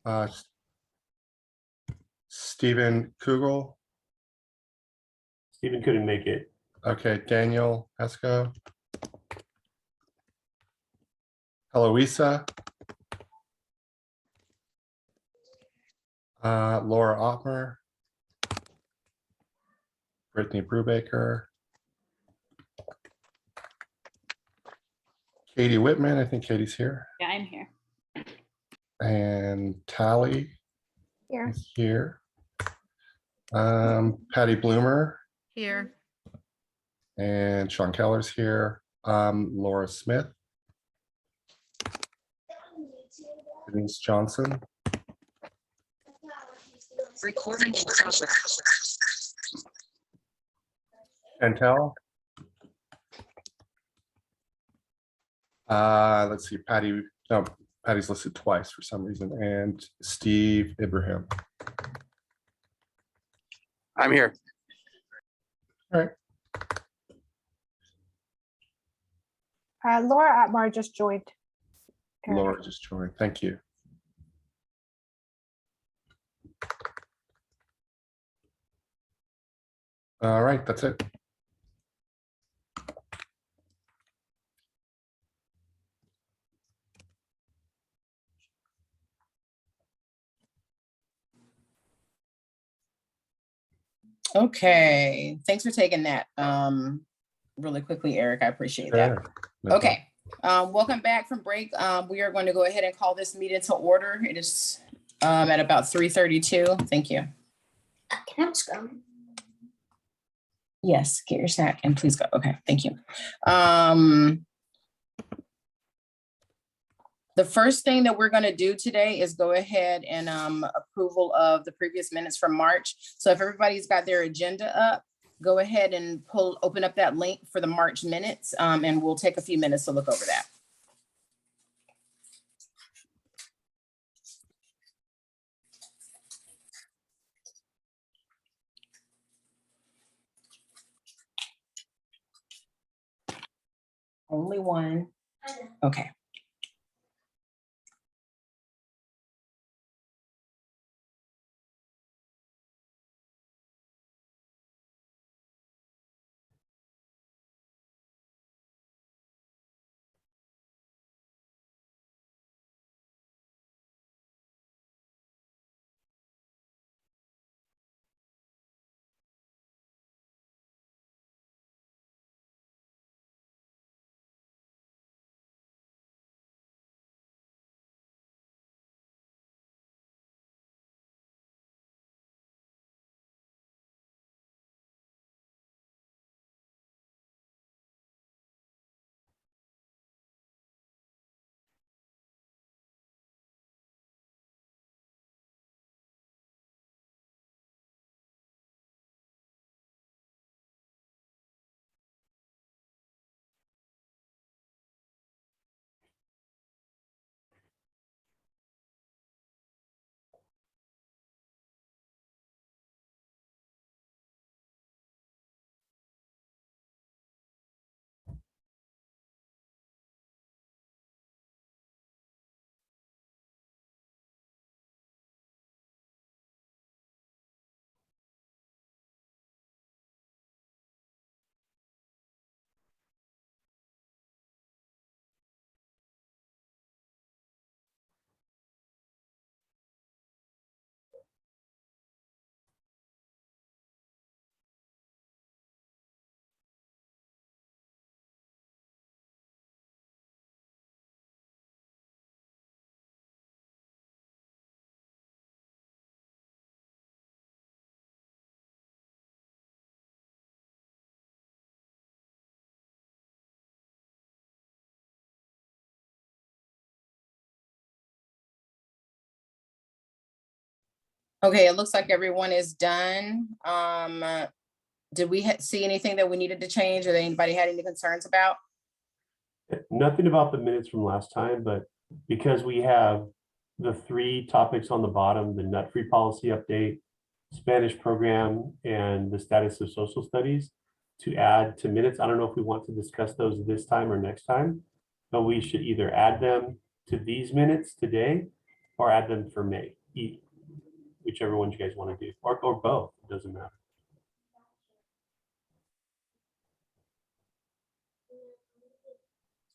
Uh, Stephen Kugel. Stephen couldn't make it. Okay, Daniel Esco. Eloisa. Laura Ottmer. Brittany Brubaker. Katie Whitman, I think Katie's here. Yeah, I'm here. And Tally Here. is here. Patty Bloomer. Here. And Sean Keller's here. Laura Smith. Denise Johnson. Recording in progress. Chantel. Let's see, Patty's listed twice for some reason, and Steve Ibrahim. I'm here. All right, Laura Atmar just joined. Laura just joined. Thank you. All right, that's it. Okay, thanks for taking that really quickly, Eric. I appreciate that. Sure. No Okay, welcome back from break. We are going to go ahead and call this meeting to order. It is at about 3:32. Thank you. Can I have a scrum? Yes, get your snack and please go. Okay, thank you. The first thing that we're going to do today is go ahead and approval of the previous minutes from March. So if everybody's got their agenda up, go ahead and open up that link for the March minutes, and we'll take a few minutes to look over that. Only one. Okay. Okay, it looks like everyone is done. Did we see anything that we needed to change or that anybody had any concerns about? Nothing about the minutes from last time, but because we have the 3 topics on the bottom, the nut-free policy update, Spanish program, and the status of social studies to add to minutes. I don't know if we want to discuss those this time or next time, but we should either add them to these minutes today or add them for May, whichever one you guys want to do, or both, it doesn't matter.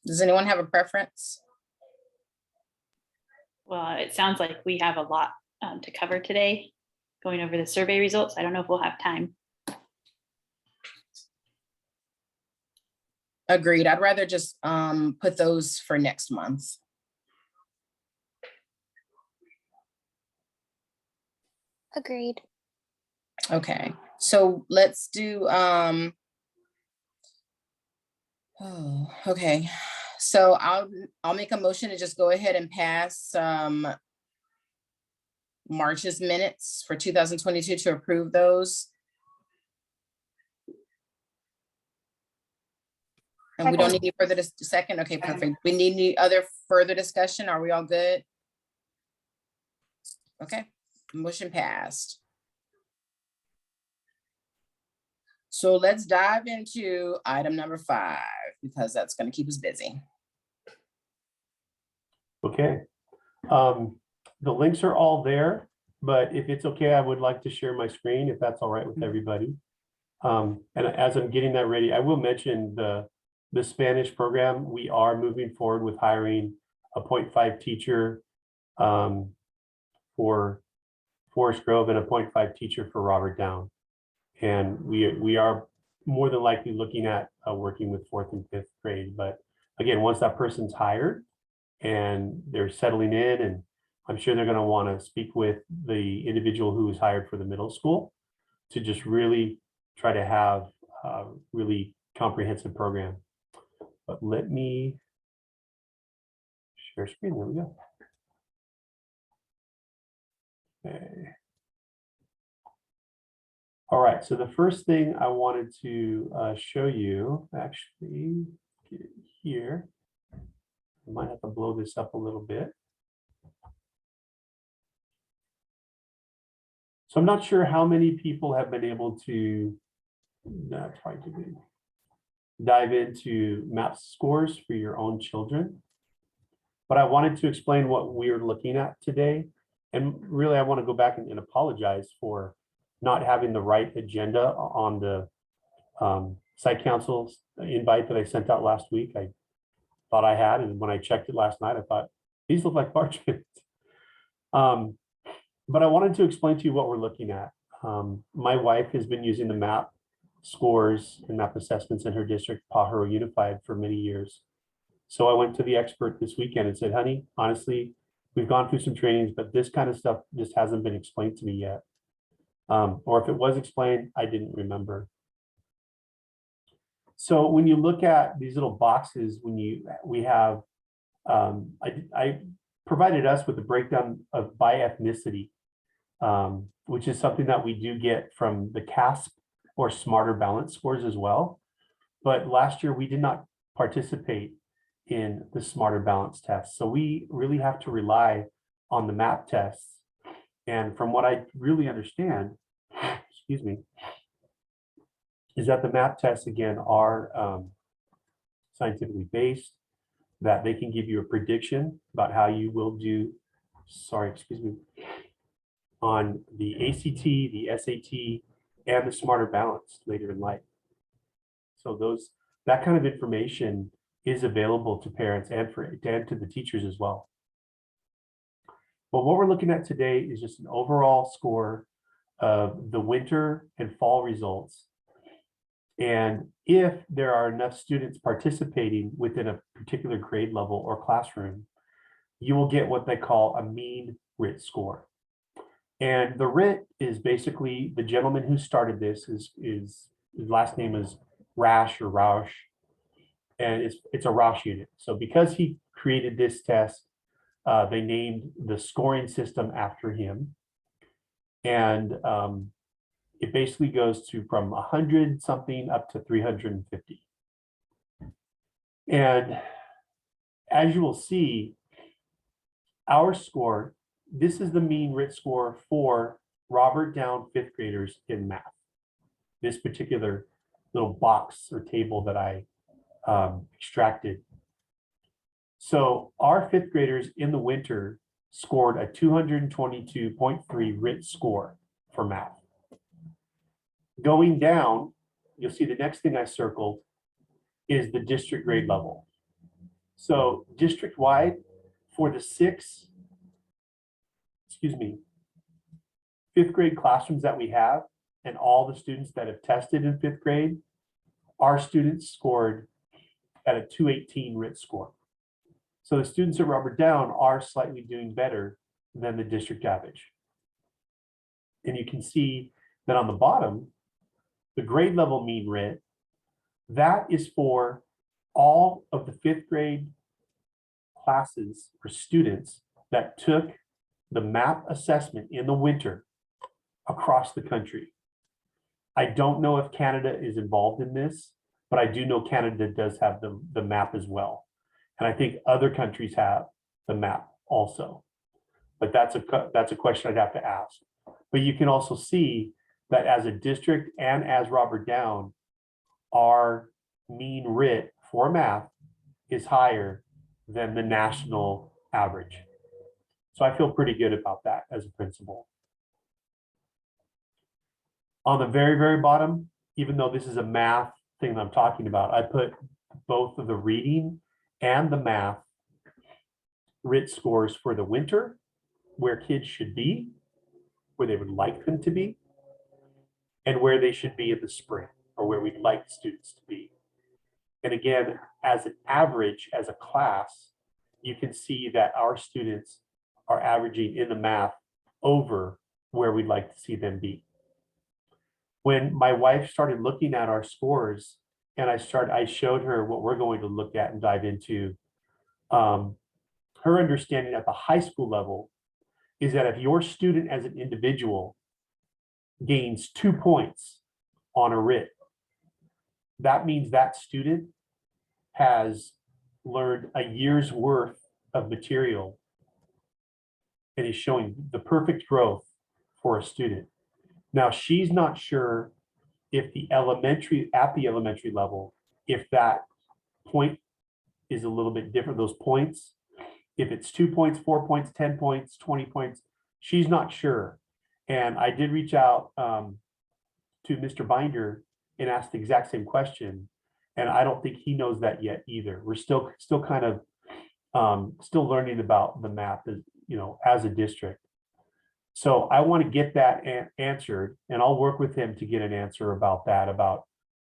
Does anyone have a preference? Well, it sounds like we have a lot to cover today, going over the survey results. I don't know if we'll have time. Agreed. I'd rather just put those for next month. Agreed. Okay, so let's do, oh, okay. So I'll make a motion to just go ahead and pass March's minutes for 2022 to approve those. And we don't need any further second. Okay, perfect. We need any other further discussion? Are we all good? Okay, motion passed. So let's dive into item number 5, because that's going to keep us busy. Okay. The links are all there, but if it's okay, I would like to share my screen if that's all right with everybody. And as I'm getting that ready, I will mention the Spanish program. We are moving forward with hiring a 0.5 teacher for Forest Grove and a 0.5 teacher for Robert Down. And we are more than likely looking at working with 4th and 5th grade. But again, once that person's hired and they're settling in, and I'm sure they're going to want to speak with the individual who was hired for the middle school to just really try to have a really comprehensive program. But let me share screen. There we go. Okay. All right, so the first thing I wanted to show you, actually, get it here. I might have to blow this up a little bit. So I'm not sure how many people have been able to dive into MAPS scores for your own children. But I wanted to explain what we're looking at today. And really, I want to go back and apologize for not having the right agenda on the site council's invite that I sent out last week. I thought I had, and when I checked it last night, I thought, these look like parchment. But I wanted to explain to you what we're looking at. My wife has been using the MAP scores and MAP assessments in her district, Pajaro Unified, for many years. So I went to the expert this weekend and said, honey, honestly, we've gone through some trainings, but this kind of stuff just hasn't been explained to me yet. Or if it was explained, I didn't remember. So when you look at these little boxes, we have, I provided us with a breakdown of by ethnicity, which is something that we do get from the CASP or Smarter Balance scores as well. But last year we did not participate in the Smarter Balance test. So we really have to rely on the MAP tests. And from what I really understand, excuse me, is that the MAP tests, again, are scientifically based, that they can give you a prediction about how you will do, on the ACT, the SAT, and the Smarter Balance later in life. So that kind of information is available to parents and to the teachers as well. But what we're looking at today is just an overall score of the winter and fall results. And if there are enough students participating within a particular grade level or classroom, you will get what they call a mean Writ score. And the Writ is basically the gentleman who started this, his last name is Rash or Roush, and it's a Roush unit. So because he created this test, they named the scoring system after him. And it basically goes to from 100 something up to 350. And as you will see, our score, this is the mean Writ score for Robert Down 5th graders in math. This particular little box or table that I extracted. So our 5th graders in the winter scored a 222.3 Writ score for math. Going down, you'll see the next thing I circled is the district grade level. So district-wide for the fifth grade classrooms that we have and all the students that have tested in fifth grade, our students scored at a 218 Writ score. So the students at Robert Down are slightly doing better than the district average. And you can see that on the bottom, the grade level mean Writ, that is for all of the fifth grade classes or students that took the MAP assessment in the winter across the country. I don't know if Canada is involved in this, but I do know Canada does have the MAP as well. And I think other countries have the MAP also. But that's a question I'd have to ask. But you can also see that as a district and as Robert Down, our mean Writ for math is higher than the national average. So I feel pretty good about that as a principal. On the very, very bottom, even though this is a math thing that I'm talking about, I put both of the reading and the math Writ scores for the winter, where kids should be, where they would like them to be, and where they should be in the spring, or where we'd like students to be. And again, as an average, as a class, you can see that our students are averaging in the math over where we'd like to see them be. When my wife started looking at our scores, and I showed her what we're going to look at and dive into, her understanding at the high school level is that if your student as an individual gains 2 points on a Writ, that means that student has learned a year's worth of material and is showing the perfect growth for a student. Now, she's not sure if at the elementary level, if that point is a little bit different, those points, if it's 2 points, 4 points, 10 points, 20 points, she's not sure. And I did reach out to Mr. Binder and ask the exact same question. And I don't think he knows that yet either. We're still kind of still learning about the math as, as a district. So I want to get that answered, and I'll work with him to get an answer about that, about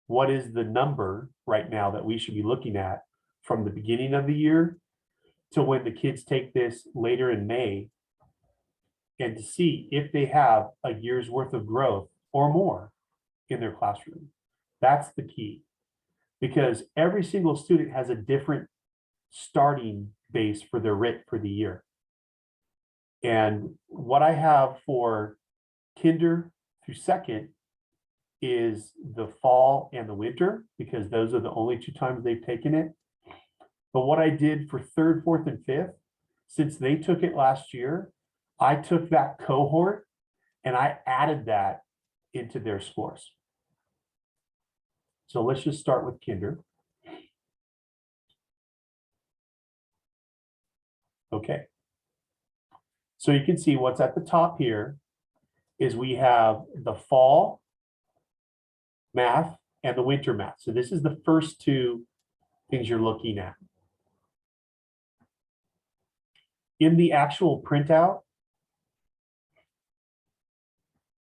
what is the number right now that we should be looking at from the beginning of the year to when the kids take this later in May, and to see if they have a year's worth of growth or more in their classroom. That's the key, because every single student has a different starting base for their Writ for the year. And what I have for kinder through second is the fall and the winter, because those are the only 2 times they've taken it. But what I did for third, fourth, and fifth, since they took it last year, I took that cohort and I added that into their scores. So let's just start with kinder. Okay. So you can see what's at the top here is we have the fall math and the winter math. So this is the first 2 things you're looking at. In the actual printout,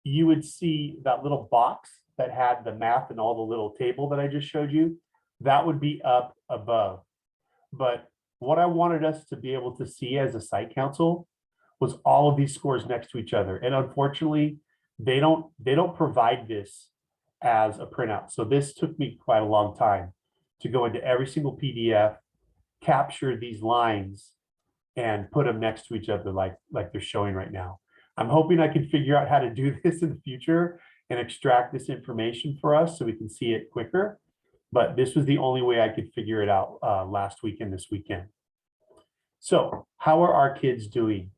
you would see that little box that had the math and all the little table that I just showed you. That would be up above. But what I wanted us to be able to see as a site council was all of these scores next to each other. And unfortunately, they don't provide this as a printout. So this took me quite a long time to go into every single PDF, capture these lines, and put them next to each other like they're showing right now. I'm hoping I can figure out how to do this in the future and extract this information for us so we can see it quicker. But this was the only way I could figure it out last week and this weekend. So how are our kids doing?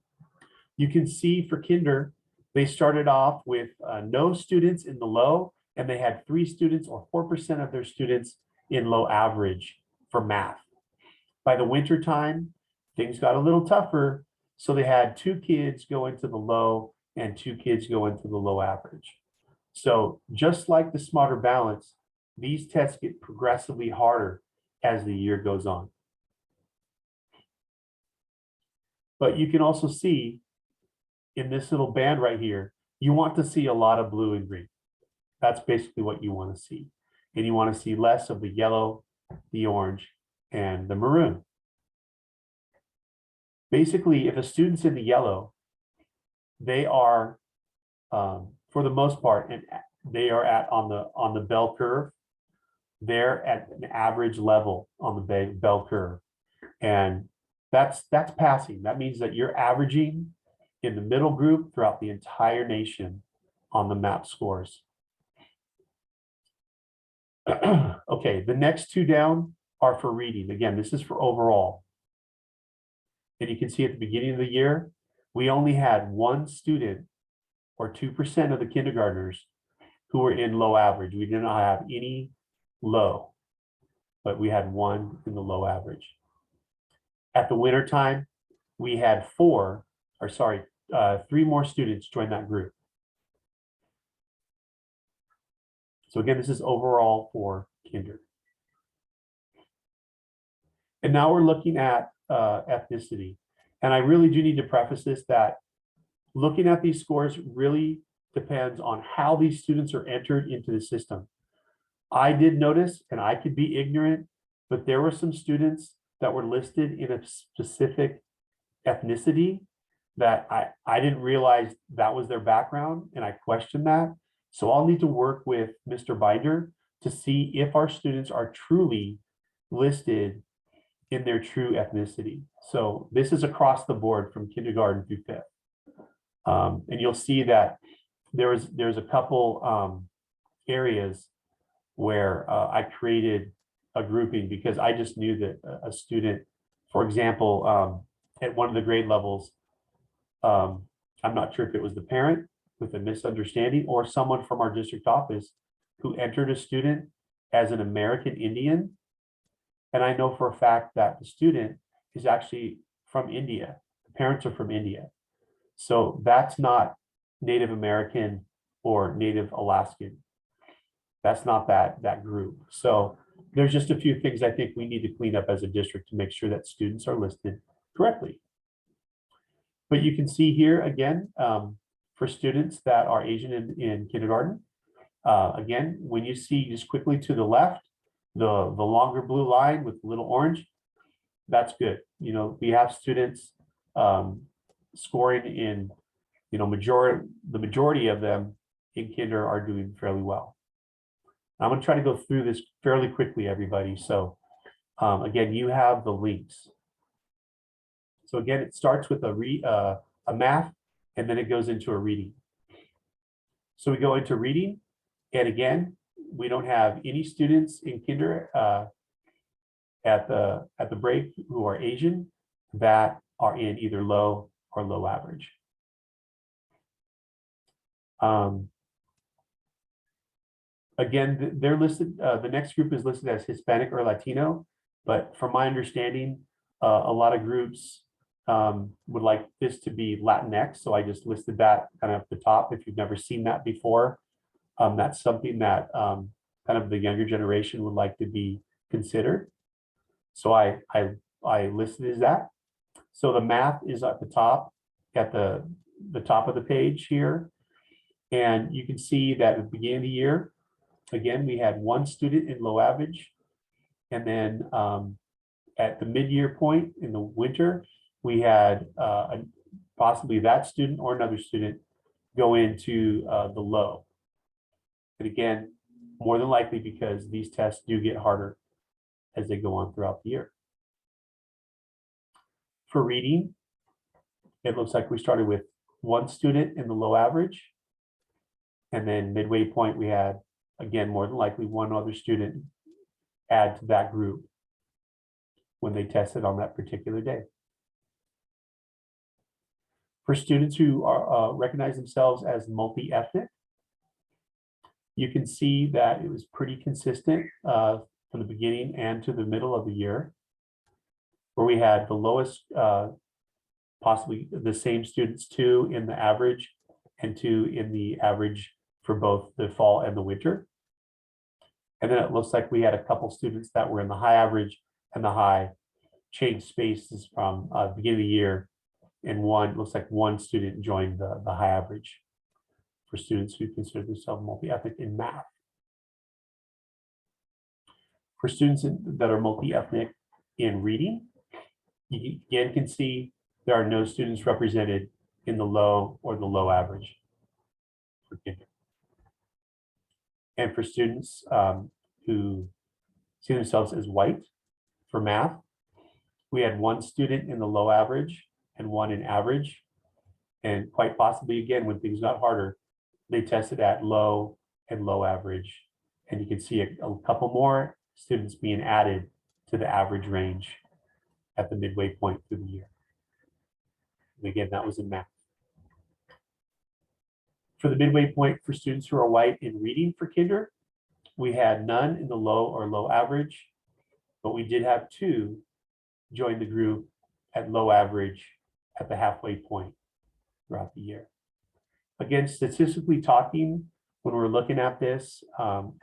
You can see for kinder, they started off with no students in the low, and they had 3 students or 4% of their students in low average for math. By the winter time, things got a little tougher. So they had 2 kids go into the low and 2 kids go into the low average. So just like the Smarter Balance, these tests get progressively harder as the year goes on. But you can also see in this little band right here, you want to see a lot of blue and green. That's basically what you want to see. And you want to see less of the yellow, the orange, and the maroon. Basically, if a student's in the yellow, they are, for the most part, and they are on the bell curve. They're at an average level on the bell curve, and that's passing. That means that you're averaging in the middle group throughout the entire nation on the MAP scores. Okay, the next 2 down are for reading. Again, this is for overall. And you can see at the beginning of the year, we only had 1 student or 2% of the kindergartners who were in low average. We did not have any low, but we had 1 in the low average. At the winter time, we had 3 more students join that group. So again, this is overall for kinder. And now we're looking at ethnicity. And I really do need to preface this that looking at these scores really depends on how these students are entered into the system. I did notice, and I could be ignorant, but there were some students that were listed in a specific ethnicity that I didn't realize that was their background, and I questioned that. So I'll need to work with Mr. Binder to see if our students are truly listed in their true ethnicity. So this is across the board from kindergarten through 5th. And you'll see that there's a couple areas where I created a grouping because I just knew that a student, for example, at one of the grade levels, I'm not sure if it was the parent with a misunderstanding or someone from our district office who entered a student as an American Indian. And I know for a fact that the student is actually from India. The parents are from India. So that's not Native American or Native Alaskan. That's not that group. So there's just a few things I think we need to clean up as a district to make sure that students are listed correctly. But you can see here again, for students that are Asian in kindergarten, again, when you see just quickly to the left, the longer blue line with little orange, that's good. You know, we have students scoring in, you know, the majority of them in kinder are doing fairly well. I'm going to try to go through this fairly quickly, everybody. So again, you have the links. So again, it starts with a math, and then it goes into a reading. So we go into reading, and again, we don't have any students in kinder at the break who are Asian that are in either low or low average. Again, they're listed, the next group is listed as Hispanic or Latino, but from my understanding, a lot of groups would like this to be Latinx. So I just listed that kind of at the top. If you've never seen that before, that's something that kind of the younger generation would like to be considered. So I listed as that. So the math is at the top, at the top of the page here. And you can see that at the beginning of the year, again, we had 1 student in low average. And then at the mid-year point in the winter, we had possibly that student or another student go into the low. And again, more than likely because these tests do get harder as they go on throughout the year. For reading, it looks like we started with 1 student in the low average. And then midway point, we had, again, more than likely 1 other student add to that group when they tested on that particular day. For students who are recognize themselves as multi-ethnic, you can see that it was pretty consistent from the beginning and to the middle of the year, where we had the lowest possibly the same students, 2 in the average and 2 in the average for both the fall and the winter. And then it looks like we had a couple students that were in the high average and the high change spaces from beginning of the year. And looks like one student joined the high average for students who consider themselves multi-ethnic in math. For students that are multi-ethnic in reading, you again can see there are no students represented in the low or the low average for kinder. And for students who see themselves as white for math, we had 1 student in the low average and 1 in average. And quite possibly, again, when things got harder, they tested at low and low average. And you can see a couple more students being added to the average range at the midway point through the year. And again, that was in math. For the midway point for students who are white in reading for kinder, we had none in the low or low average, but we did have 2 join the group at low average at the halfway point throughout the year. Again, statistically talking, when we're looking at this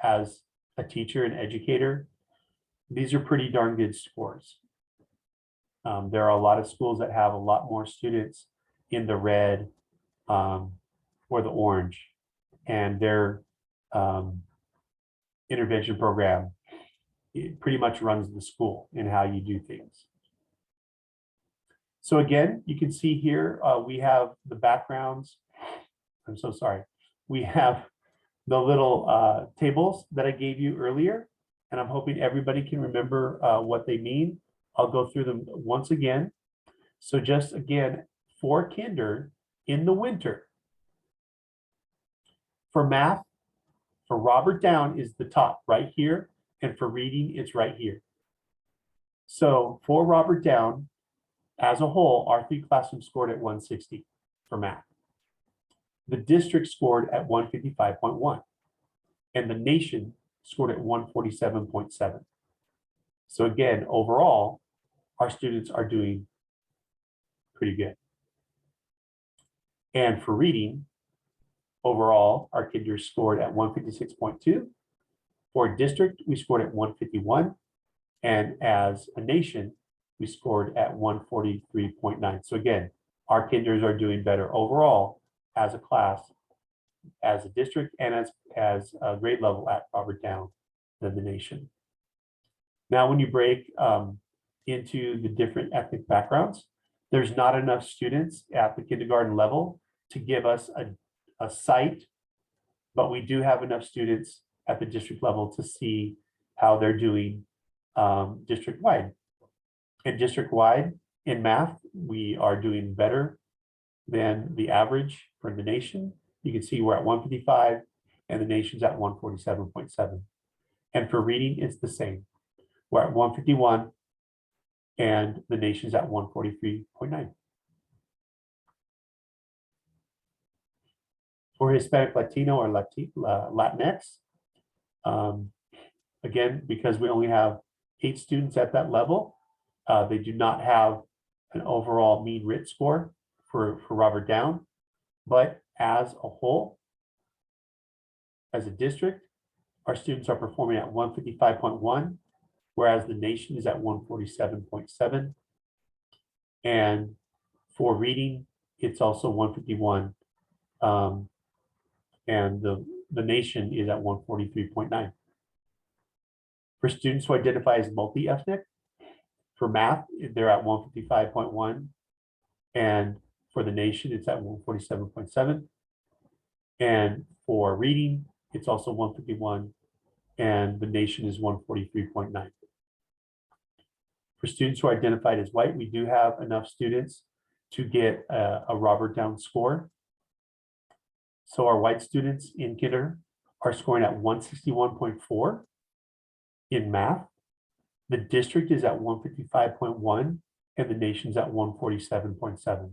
as a teacher and educator, these are pretty darn good scores. There are a lot of schools that have a lot more students in the red or the orange, and their intervention program, it pretty much runs the school in how you do things. So again, you can see here, we have the backgrounds. I'm so sorry. We have the little tables that I gave you earlier, and I'm hoping everybody can remember what they mean. I'll go through them once again. So just again, for kinder in the winter, for math, for Robert Down is the top right here, and for reading, it's right here. So for Robert Down, as a whole, our 3 classrooms scored at 160 for math. The district scored at 155.1, and the nation scored at 147.7. So again, overall, our students are doing pretty good. And for reading, overall, our kinder scored at 156.2. For district, we scored at 151. And as a nation, we scored at 143.9. So again, our kinders are doing better overall as a class, as a district, and as a grade level at Robert Down than the nation. Now, when you break into the different ethnic backgrounds, there's not enough students at the kindergarten level to give us a site, but we do have enough students at the district level to see how they're doing district-wide. And district-wide in math, we are doing better than the average for the nation. You can see we're at 155 and the nation's at 147.7. And for reading, it's the same. We're at 151 and the nation's at 143.9. For Hispanic, Latino, or Latinx, again, because we only have 8 students at that level, they do not have an overall mean Writ score for Robert Down, but as a whole, as a district, our students are performing at 155.1, whereas the nation is at 147.7. And for reading, it's also 151, and the nation is at 143.9. For students who identify as multi-ethnic, for math, they're at 155.1, and for the nation, it's at 147.7. And for reading, it's also 151, and the nation is 143.9. For students who are identified as white, we do have enough students to get a Robert Down score. So our white students in kinder are scoring at 161.4 in math. The district is at 155.1 and the nation's at 147.7.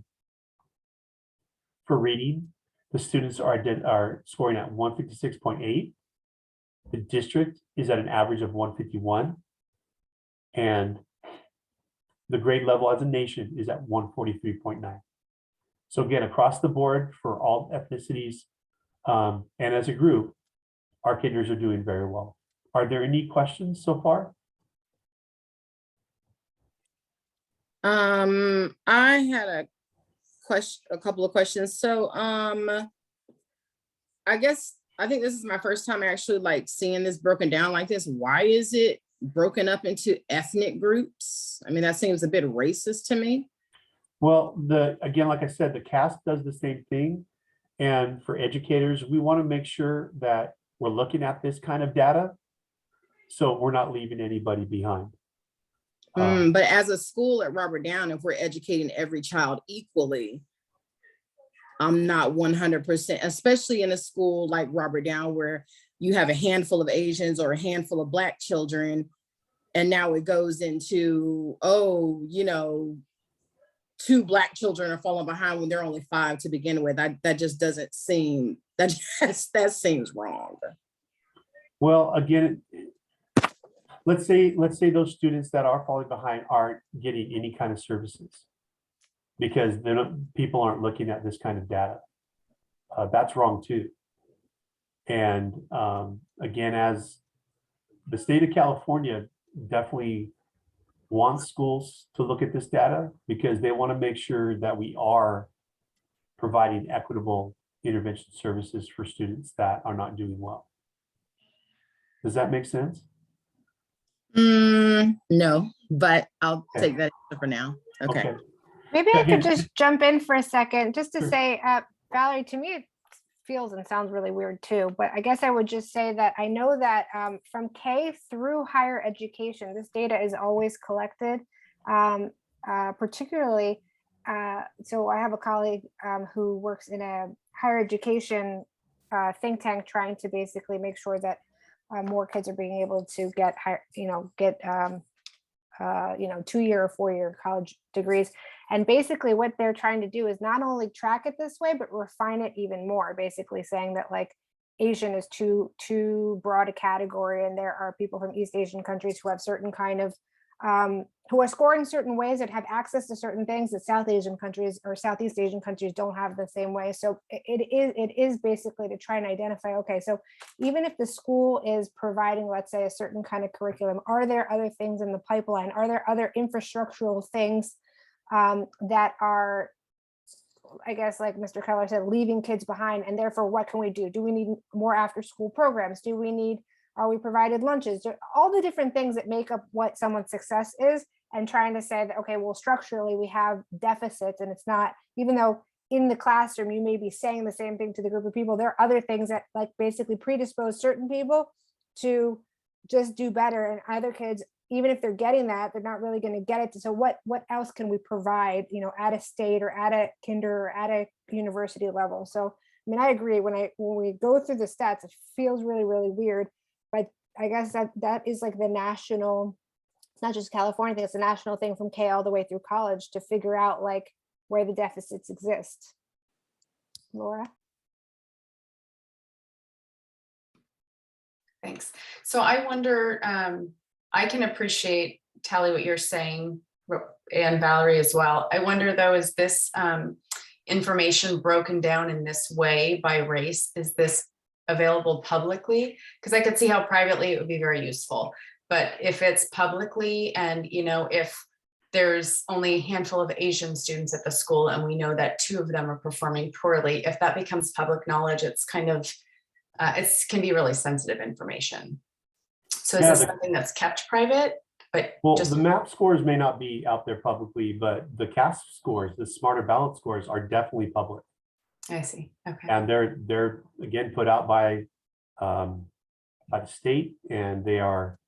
For reading, the students are scoring at 156.8. The district is at an average of 151 and the grade level as a nation is at 143.9. So again, across the board for all ethnicities, and as a group, our kids are doing very well. Are there any questions so far? I had a couple of questions. So, I think this is my first time actually like seeing this broken down like this. Why is it broken up into ethnic groups? I mean, that seems a bit racist to me. Well, again, like I said, the CAST does the same thing. And for educators, we want to make sure that we're looking at this kind of data, so we're not leaving anybody behind. But as a school at Robert Down, if we're educating every child equally, I'm not 100%, especially in a school like Robert Down, where you have a handful of Asians or a handful of Black children, and now it goes into, oh, you know, 2 Black children are falling behind when they're only 5 to begin with. That just doesn't seem, that seems wrong. Well, again, let's say those students that are falling behind aren't getting any kind of services because people aren't looking at this kind of data. That's wrong too. And again, as the state of California definitely wants schools to look at this data because they want to make sure that we are providing equitable intervention services for students that are not doing well. Does that make sense? No, but I'll Okay. take that for now. Okay. Maybe I Again, could just jump in for a second, just to Sure. say, Valerie, to me, it feels and sounds really weird too, but I guess I would just say that I know that from K through higher education, this data is always collected, particularly, so I have a colleague who works in a higher education think tank trying to basically make sure that more kids are being able to get higher, get 2-year or 4-year college degrees. And basically what they're trying to do is not only track it this way, but refine it even more, basically saying that like Asian is too broad a category. And there are people from East Asian countries who have certain kind of, who are scoring certain ways that have access to certain things that South Asian countries or Southeast Asian countries don't have the same way. So it is basically to try and identify, okay, so even if the school is providing, let's say, a certain kind of curriculum, are there other things in the pipeline? Are there other infrastructural things that are, I guess, like Mr. Keller said, leaving kids behind? And therefore, what can we do? Do we need more after school programs? Are we provided lunches? All the different things that make up what someone's success is, and trying to say that, okay, well, structurally we have deficits, and it's not, even though in the classroom you may be saying the same thing to the group of people, there are other things that like basically predispose certain people to just do better, and other kids, even if they're getting that, they're not really going to get it. So what else can we provide, at a state or at a kinder or at a university level? So I mean, I agree, when we go through the stats, it feels really, really weird. But I guess that is like the national, it's not just California thing, it's a national thing from K all the way through college to figure out like where the deficits exist. Laura? Thanks. So I wonder, I can appreciate, Tally, what you're saying, and Valerie as well. I wonder though, is this information broken down in this way by race? Is this available publicly? Because I could see how privately it would be very useful. But if it's publicly, and if there's only a handful of Asian students at the school and we know that 2 of them are performing poorly, if that becomes public knowledge, it's kind of, it can be really sensitive information. So is this something that's kept private? But well, just the MAP scores may not be out there publicly, but the CAST scores, the Smarter Ballot scores, are definitely public. I see. Okay. And they're again put out by the state, and they are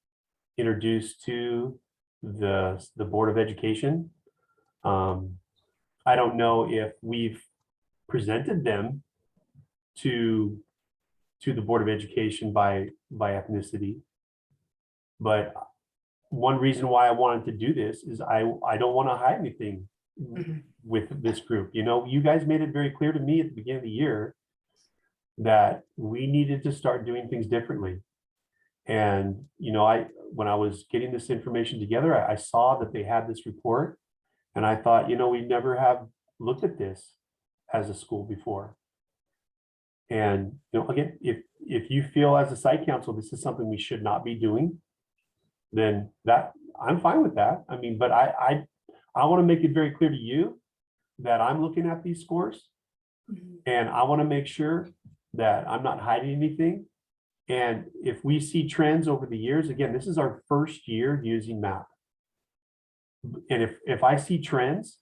introduced to the Board of Education. I don't know if we've presented them to the Board of Education by ethnicity, but one reason why I wanted to do this is I don't want to hide anything with this group. You guys made it very clear to me at the beginning of the year that we needed to start doing things differently. And, when I was getting this information together, I saw that they had this report. And I thought, we never have looked at this as a school before. And, again, if you feel as a site council, this is something we should not be doing, then I'm fine with that. I mean, but I want to make it very clear to you that I'm looking at these scores, and I want to make sure that I'm not hiding anything. And if we see trends over the years, again, this is our first year using MAP. And if I see trends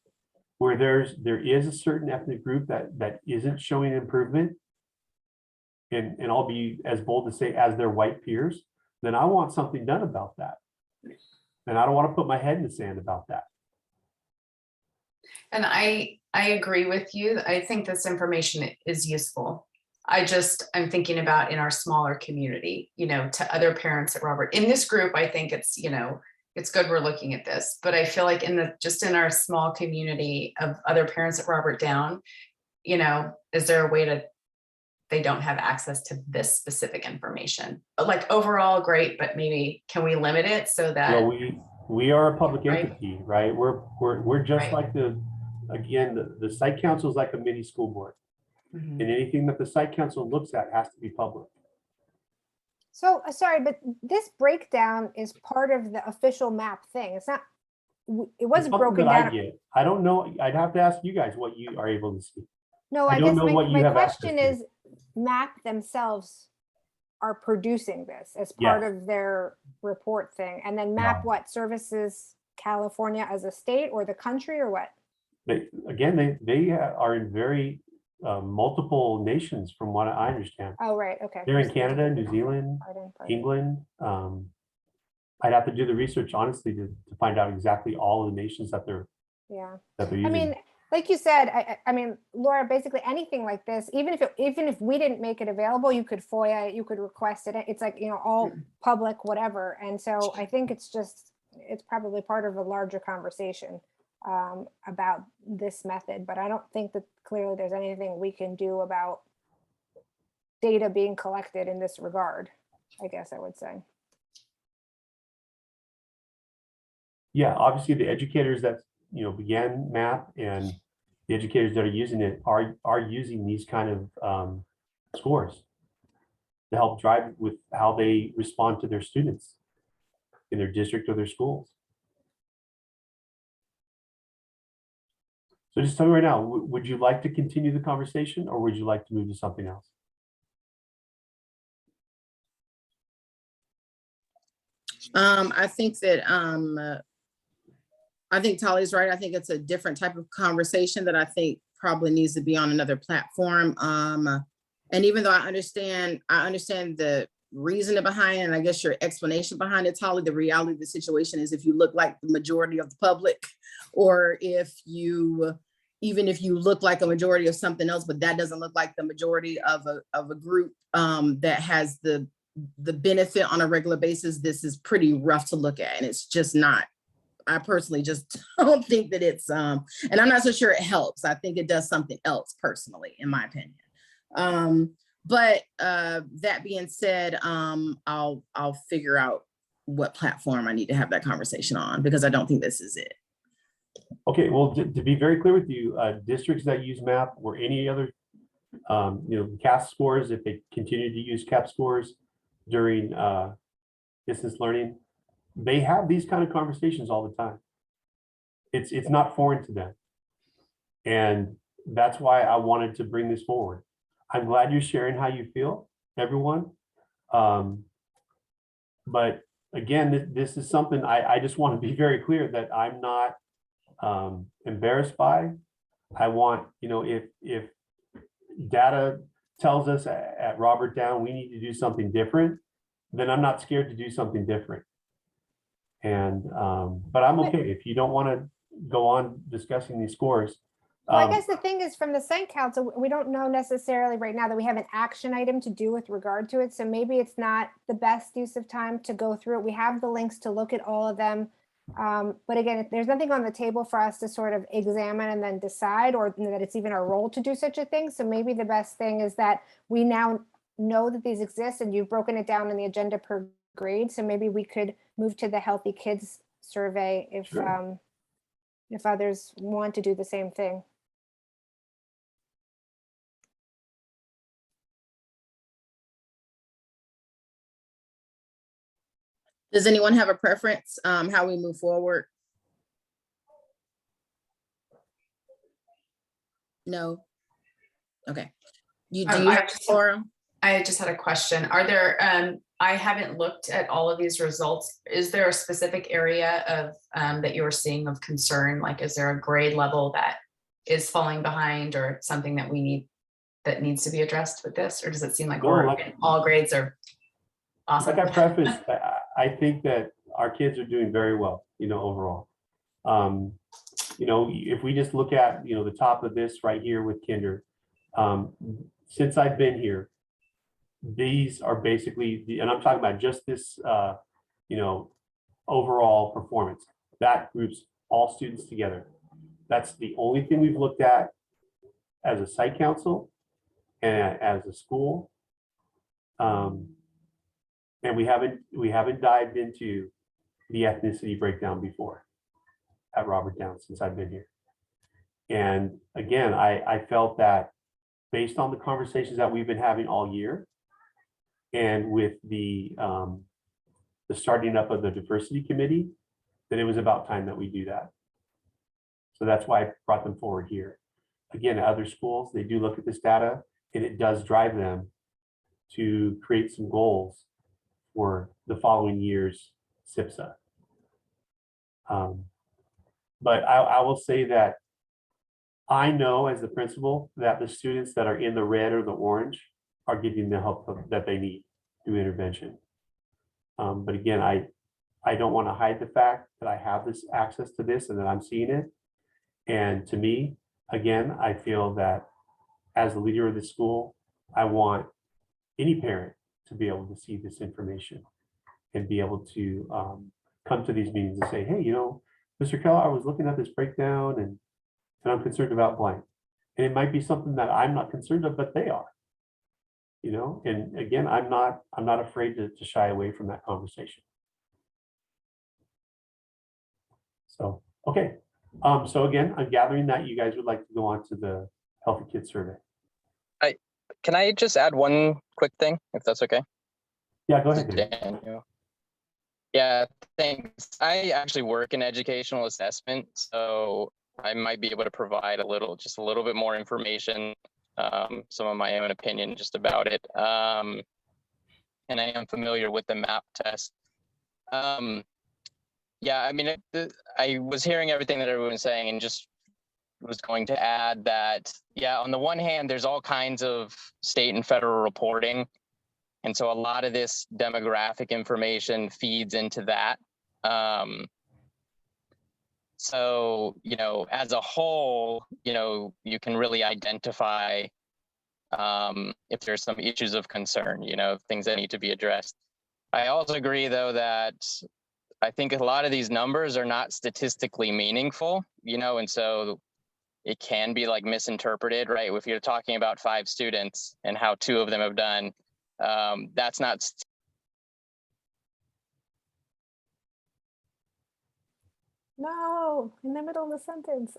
where there is a certain ethnic group that isn't showing improvement, and I'll be as bold to say as their white peers, then I want something done about that. And I don't want to put my head in the sand about that. And I agree with you. I think this information is useful. I'm thinking about in our smaller community, to other parents at Robert. In this group, I think it's, it's good we're looking at this, but I feel like in our small community of other parents at Robert Down, is there a way they don't have access to this specific information? But like overall, great, but maybe can we limit it so that? Well, we are a public Right. entity, right? We're just Right. like the site council is like a mini school board. Mhm. And anything that the site council looks at has to be public. So sorry, but this breakdown is part of the official map thing. It's not, it It's wasn't something broken that I down. get. I don't know. I'd have to ask you guys what you are able to see. No, I I don't guess know what you my have access question to. is, MAP themselves are producing this as part Yes. of their report thing. And then MAP, Yeah. what, services California as a state or the country or what? They are in very multiple nations from what I understand. Oh, right, okay. They're in Canada, New Zealand, Pardon. England. I'd have to do the research honestly to find out exactly all of the nations that they're Yeah. using. I mean, like you said, I mean, Laura, basically anything like this, even if we didn't make it available, you could FOIA it, you could request it. It's like, all public, whatever. And so I think it's probably part of a larger conversation about this method, but I don't think that clearly there's anything we can do about data being collected in this regard, I guess I would say. Yeah, obviously the educators that began MAP and the educators that are using it are using these kind of scores to help drive with how they respond to their students in their district or their schools. So just tell me right now, would you like to continue the conversation or would you like to move to something else? I think that I think Tali's right. I think it's a different type of conversation that I think probably needs to be on another platform. And even though I understand the reason behind it, and I guess your explanation behind it, Tali, the reality of the situation is if you look like the majority of the public, or even if you look like a majority of something else, but that doesn't look like the majority of a group that has the benefit on a regular basis, this is pretty rough to look at. And it's just not, I personally just don't think that it's, and I'm not so sure it helps. I think it does something else personally, in my opinion. But that being said, I'll figure out what platform I need to have that conversation on, because I don't think this is it. Okay, well, to be very clear with you, districts that use MAP or any other, CAP scores, if they continue to use CAP scores during distance learning, they have these kind of conversations all the time. It's not foreign to them. And that's why I wanted to bring this forward. I'm glad you're sharing how you feel, everyone. But again, this is something I just want to be very clear that I'm not embarrassed by. I want, if data tells us at Robert Down we need to do something different, then I'm not scared to do something different. And but I'm okay if you don't want to go on discussing these scores. Well, I guess the thing is, from the site council, we don't know necessarily right now that we have an action item to do with regard to it. So maybe it's not the best use of time to go through it. We have the links to look at all of them. But again, there's nothing on the table for us to sort of examine and then decide, or that it's even our role to do such a thing. So maybe the best thing is that we now know that these exist and you've broken it down in the agenda per grade. So maybe we could move to the Healthy Kids survey Sure. if others want to do the same thing. Does anyone have a preference, how we move forward? No? Okay. Do you have Laura? I just had a question. Are there, I haven't looked at all of these results. Is there a specific area of, that you're seeing of concern? Like, is there a grade level that is falling behind or something that that needs to be addressed with this? Or does it seem like all grades are awesome? Like I prefaced, I think that our kids are doing very well, overall. If we just look at, the top of this right here with kinder, since I've been here, these are basically, and I'm talking about just this, overall performance. That groups all students together. That's the only thing we've looked at as a site council and as a school. And we haven't dived into the ethnicity breakdown before at Robert Down since I've been here. And again, I felt that based on the conversations that we've been having all year, and with the starting up of the diversity committee, that it was about time that we do that. So that's why I brought them forward here. Again, at other schools, they do look at this data, and it does drive them to create some goals for the following year's SIPSA. But I will say that I know as the principal that the students that are in the red or the orange are getting the help that they need through intervention. But again, I don't want to hide the fact that I have this access to this and that I'm seeing it. And to me, again, I feel that as the leader of the school, I want any parent to be able to see this information and be able to come to these meetings and say, hey, Mr. Keller, I was looking at this breakdown and I'm concerned about blank. And it might be something that I'm not concerned of, but they are. And again, I'm not afraid to shy away from that conversation. So, okay. So again, I'm gathering that you guys would like to go on to the Healthy Kids survey. Can I just add one quick thing, if that's okay? Yeah, go ahead. Daniel. Yeah, thanks. I actually work in educational assessment, so I might be able to provide just a little bit more information, some of my own opinion just about it. And I am familiar with the MAP test. Yeah, I mean, I was hearing everything that everyone was saying and just was going to add that, yeah, on the one hand, there's all kinds of state and federal reporting. And so a lot of this demographic information feeds into that. So, as a whole, you can really identify if there's some issues of concern, things that need to be addressed. I also agree, though, that I think a lot of these numbers are not statistically meaningful, and so it can be like misinterpreted, right? If you're talking about 5 students and how 2 of them have done, that's not. No, in the middle of the sentence.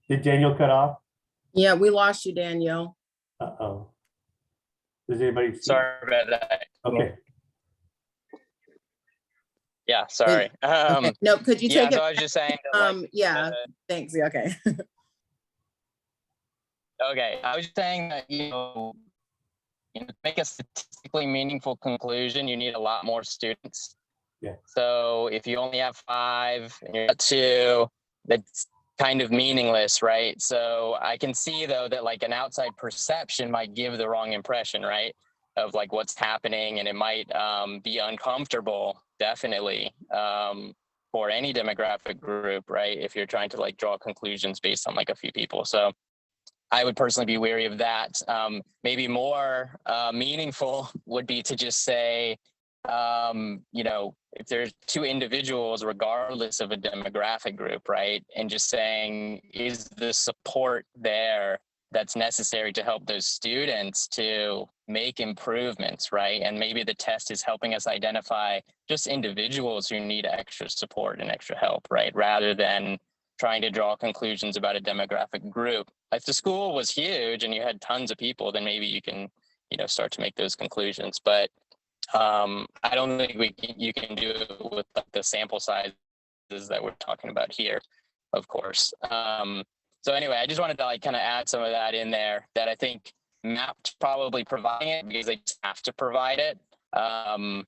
Did Daniel cut off? Yeah, we lost you, Danielle. Uh-oh. Does anybody see? Sorry about that. Okay. Yeah, sorry. Okay. No, could you take so it? I was just saying that, Yeah, thanks. Yeah, okay. Okay, I was just saying that, to make a statistically meaningful conclusion, you need a lot more students. Yeah. So if you only have 5 and you're at 2, that's kind of meaningless, right? So I can see, though, that like an outside perception might give the wrong impression, right, of like what's happening, and it might be uncomfortable, definitely, for any demographic group, right, if you're trying to like draw conclusions based on like a few people. So I would personally be wary of that. Maybe more meaningful would be to just say, if there's 2 individuals, regardless of a demographic group, right? And just saying, is the support there that's necessary to help those students to make improvements, right? And maybe the test is helping us identify just individuals who need extra support and extra help, right? Rather than trying to draw conclusions about a demographic group. If the school was huge and you had tons of people, then maybe you can, start to make those conclusions. But I don't think you can do it with the sample sizes that we're talking about here, of course. So anyway, I just wanted to kind of add some of that in there, that I think MAP's probably providing it because they just have to provide it. And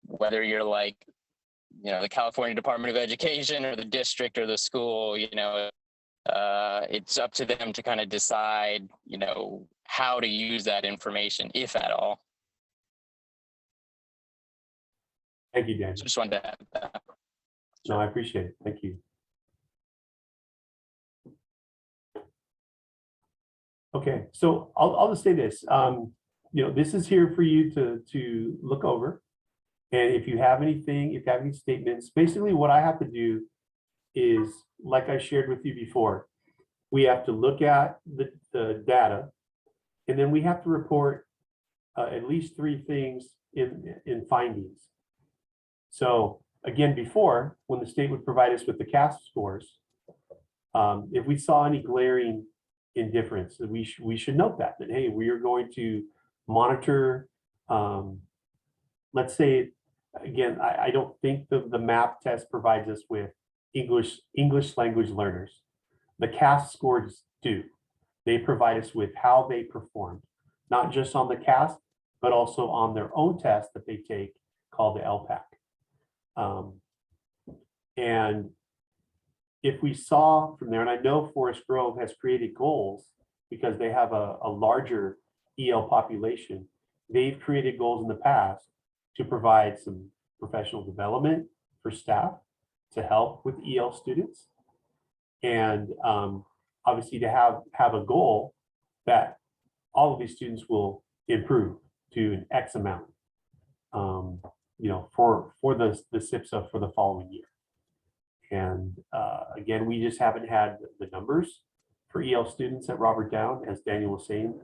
whether you're like, the California Department of Education or the district or the school, it's up to them to kind of decide, how to use that information, if at all. Thank you, Dan. So just wanted to add that. No, I appreciate it. Thank you. Okay, so I'll just say this. This is here for you to look over. And if you have anything, if you have any statements, basically what I have to do is, like I shared with you before, we have to look at the data, and then we have to report at least 3 things in findings. So again, before, when the state would provide us with the CAS scores, if we saw any glaring indifference, we should note that hey, we are going to monitor. Let's say, again, I don't think the MAP test provides us with English language learners. The CAS scores do. They provide us with how they performed, not just on the CAS, but also on their own test that they take called the LPAC. And if we saw from there, and I know Forest Grove has created goals because they have a larger EL population, they've created goals in the past to provide some professional development for staff to help with EL students. And obviously to have a goal that all of these students will improve to an X amount, for the SIPSA for the following year. And again, we just haven't had the numbers for EL students at Robert Down, as Daniel was saying,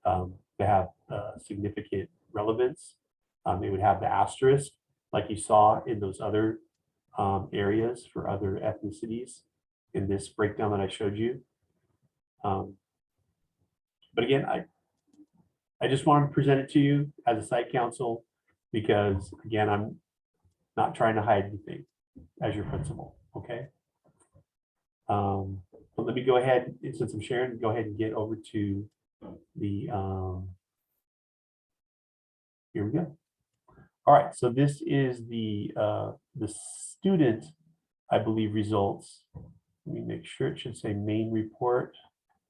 to have significant relevance. They would have the asterisk like you saw in those other areas for other ethnicities in this breakdown that I showed you. But again, I just wanted to present it to you as a site council because, again, I'm not trying to hide anything as your principal, okay? But let me go ahead, since I'm sharing, go ahead and get over to the, here we go. All right, so this is the student, I believe, results. Let me make sure it should say main report.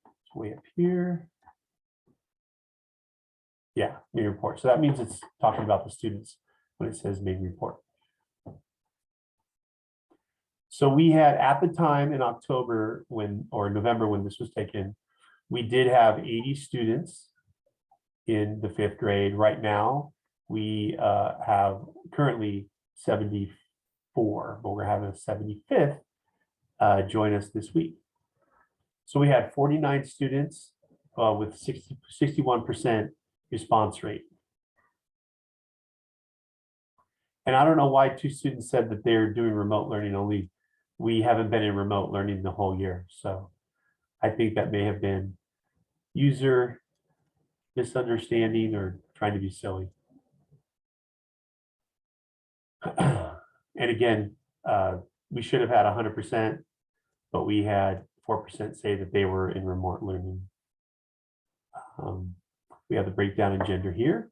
It's way up here. Yeah, main report. So that means it's talking about the students when it says main report. So we had, at the time in October or November when this was taken, we did have 80 students in the 5th grade. Right now, we have currently 74, but we're having a 75th join us this week. So we had 49 students with 61% response rate. And I don't know why 2 students said that they're doing remote learning only. We haven't been in remote learning the whole year. So I think that may have been user misunderstanding or trying to be silly. And again, we should have had 100%, but we had 4% say that they were in remote learning. We have the breakdown in gender here.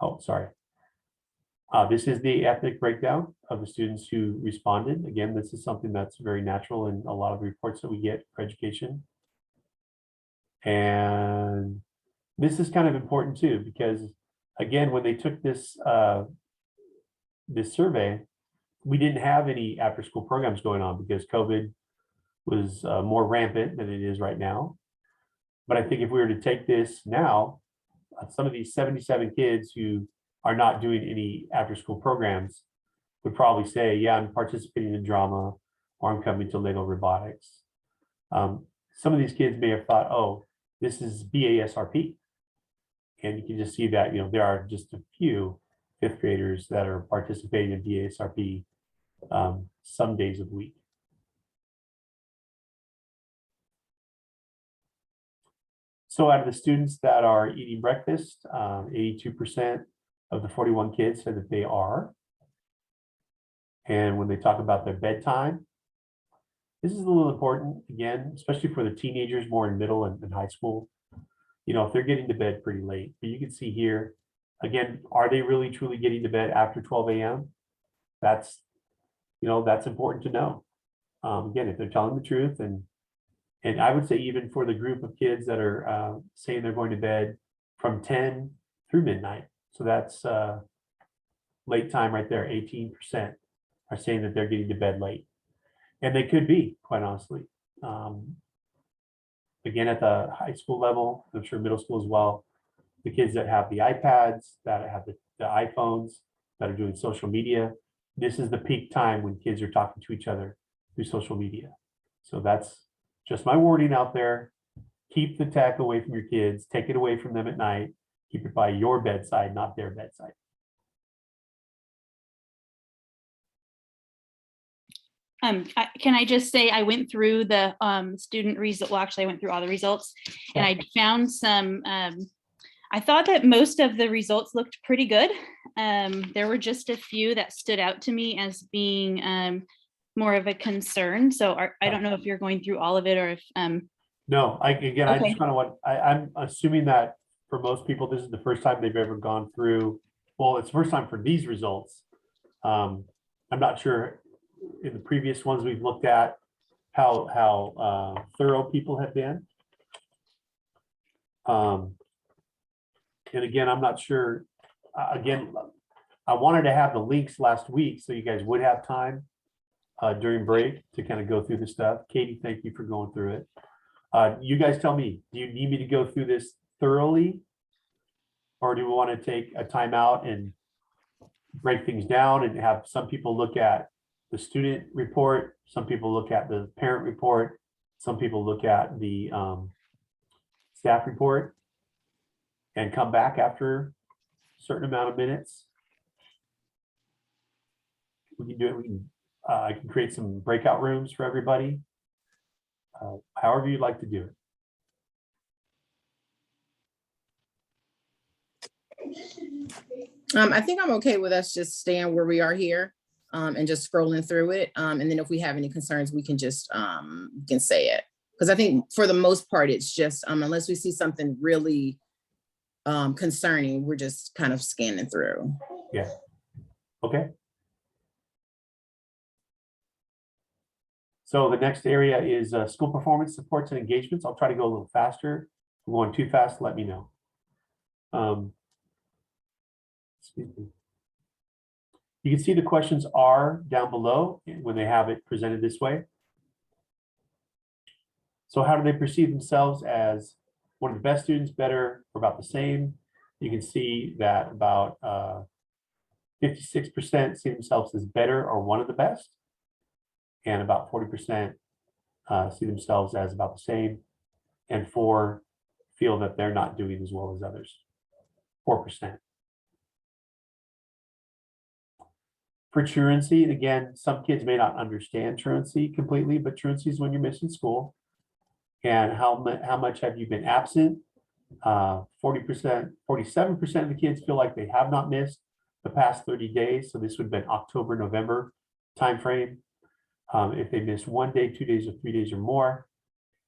Oh, sorry. This is the ethnic breakdown of the students who responded. Again, this is something that's very natural in a lot of reports that we get for education. And this is kind of important too, because again, when they took this, this survey, we didn't have any after school programs going on because COVID was more rampant than it is right now. But I think if we were to take this now, some of these 77 kids who are not doing any after school programs would probably say, yeah, I'm participating in drama or I'm coming to Lego robotics. some of these kids may have thought, oh, this is BASRP. And you can just see that, there are just a few fifth graders that are participating in BASRP some days of the week. So out of the students that are eating breakfast, 82% of the 41 kids said that they are. And when they talk about their bedtime, this is a little important, again, especially for the teenagers more in middle and high school. If they're getting to bed pretty late, but you can see here, again, are they really truly getting to bed after 12 a.m.? That's important to know. Again, if they're telling the truth, and I would say even for the group of kids that are saying they're going to bed from 10 through midnight, so that's late time right there, 18% are saying that they're getting to bed late. And they could be, quite honestly. Again, at the high school level, I'm sure middle school as well, the kids that have the iPads, that have the iPhones, that are doing social media, this is the peak time when kids are talking to each other through social media. So that's just my warning out there. Keep the tech away from your kids, take it away from them at night, keep it by your bedside, not their bedside. Can I just say, I went through the student result, well, actually I went through all the results, and I found some, I thought that most of the results looked pretty good. There were just a few that stood out to me as being more of a concern. So I don't know if you're going through all of it, or if No, I Okay. just kind of want, I'm assuming that for most people, this is the first time they've ever gone through, well, it's the first time for these results. I'm not sure in the previous ones we've looked at how thorough people have been. And again, I'm not sure, again, I wanted to have the links last week so you guys would have time during break to kind of go through the stuff. Katie, thank you for going through it. You guys tell me, do you need me to go through this thoroughly? Or do we want to take a timeout and break things down and have some people look at the student report, some people look at the parent report, some people look at the staff report, and come back after a certain amount of minutes? We can do it. We can. I can create some breakout rooms for everybody. However you'd like to do it. I think I'm okay with us just staying where we are here and just scrolling through it. And then if we have any concerns, we can just can say it. Because I think for the most part, it's just unless we see something really concerning, we're just kind of scanning through. Yeah. Okay. So the next area is school performance supports and engagements. I'll try to go a little faster. If I'm going too fast, let me know. Excuse me. You can see the questions are down below when they have it presented this way. So how do they perceive themselves as one of the best students, better, or about the same? You can see that about 56% see themselves as better or one of the best. And about 40% see themselves as about the same. And 4% feel that they're not doing as well as others. 4%. For truancy, again, some kids may not understand truancy completely, but truancy is when you're missing school. And how much have you been absent? 40%, 47% of the kids feel like they have not missed the past 30 days. So this would have been October, November timeframe. If they missed 1 day, 2 days, or 3 days or more.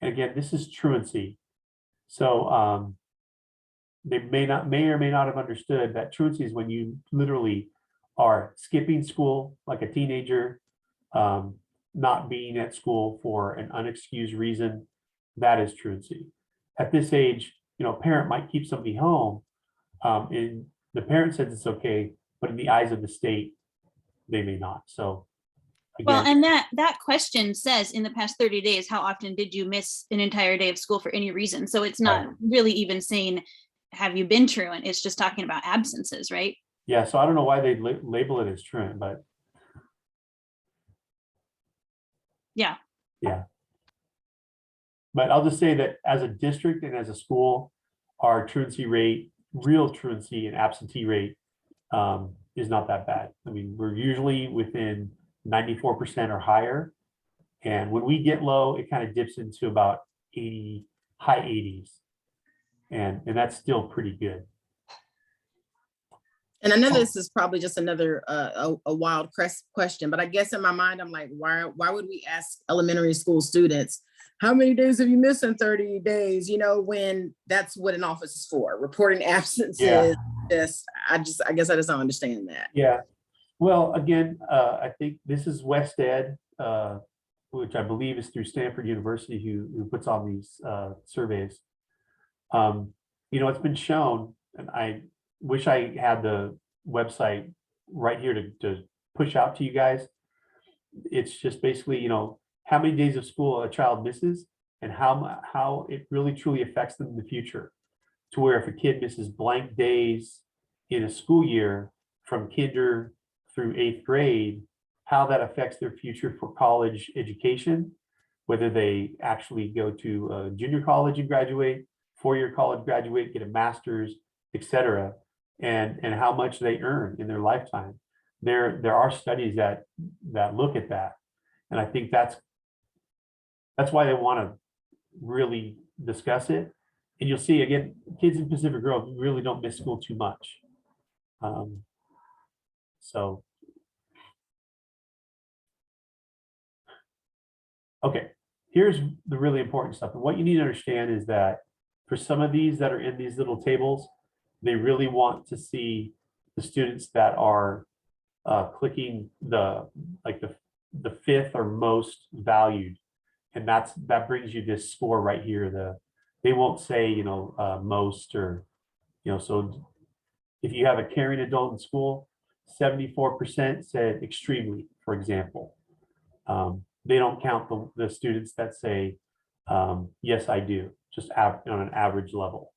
And again, this is truancy. So they may or may not have understood that truancy is when you literally are skipping school like a teenager, not being at school for an unexcused reason. That is truancy. At this age, a parent might keep somebody home, and the parent says it's okay, but in the eyes of the state, they may not. So well, again, and that question says in the past 30 days, how often did you miss an entire day of school for any reason? So it's not really even saying, have you been truant? It's just talking about absences, right? yeah, so I don't know why they label it as truant, but yeah. But I'll just say that as a district and as a school, our truancy rate, real truancy and absentee rate is not that bad. I mean, we're usually within 94% or higher. And when we get low, it kind of dips into about 80, high 80s. And that's still pretty good. And I know this is probably just another a wild question, but I guess in my mind, I'm like, why would we ask elementary school students, how many days have you missed in 30 days? You know, when that's what an office is for, reporting absences. Yeah. I guess I just don't understand that. Yeah. Well, again, I think this is West Ed, which I believe is through Stanford University, who puts on these surveys. You know, it's been shown, and I wish I had the website right here to push out to you guys. It's just basically, you know, how many days of school a child misses and how it really truly affects them in the future. To where if a kid misses blank days in a school year from kinder through 8th grade, how that affects their future for college education, whether they actually go to junior college and graduate, 4-year college graduate, get a master's, etc., and how much they earn in their lifetime. There are studies that look at that, and I think that's why they want to really discuss it. And you'll see, again, kids in Pacific Grove really don't miss school too much. So, okay, here's the really important stuff. And what you need to understand is that for some of these that are in these little tables, they really want to see the students that are clicking the 5th or most valued. And that brings you this score right here. They won't say, you know, most, or, you know, so if you have a caring adult in school, 74% said extremely, for example. They don't count the students that say, yes, I do, just on an average level.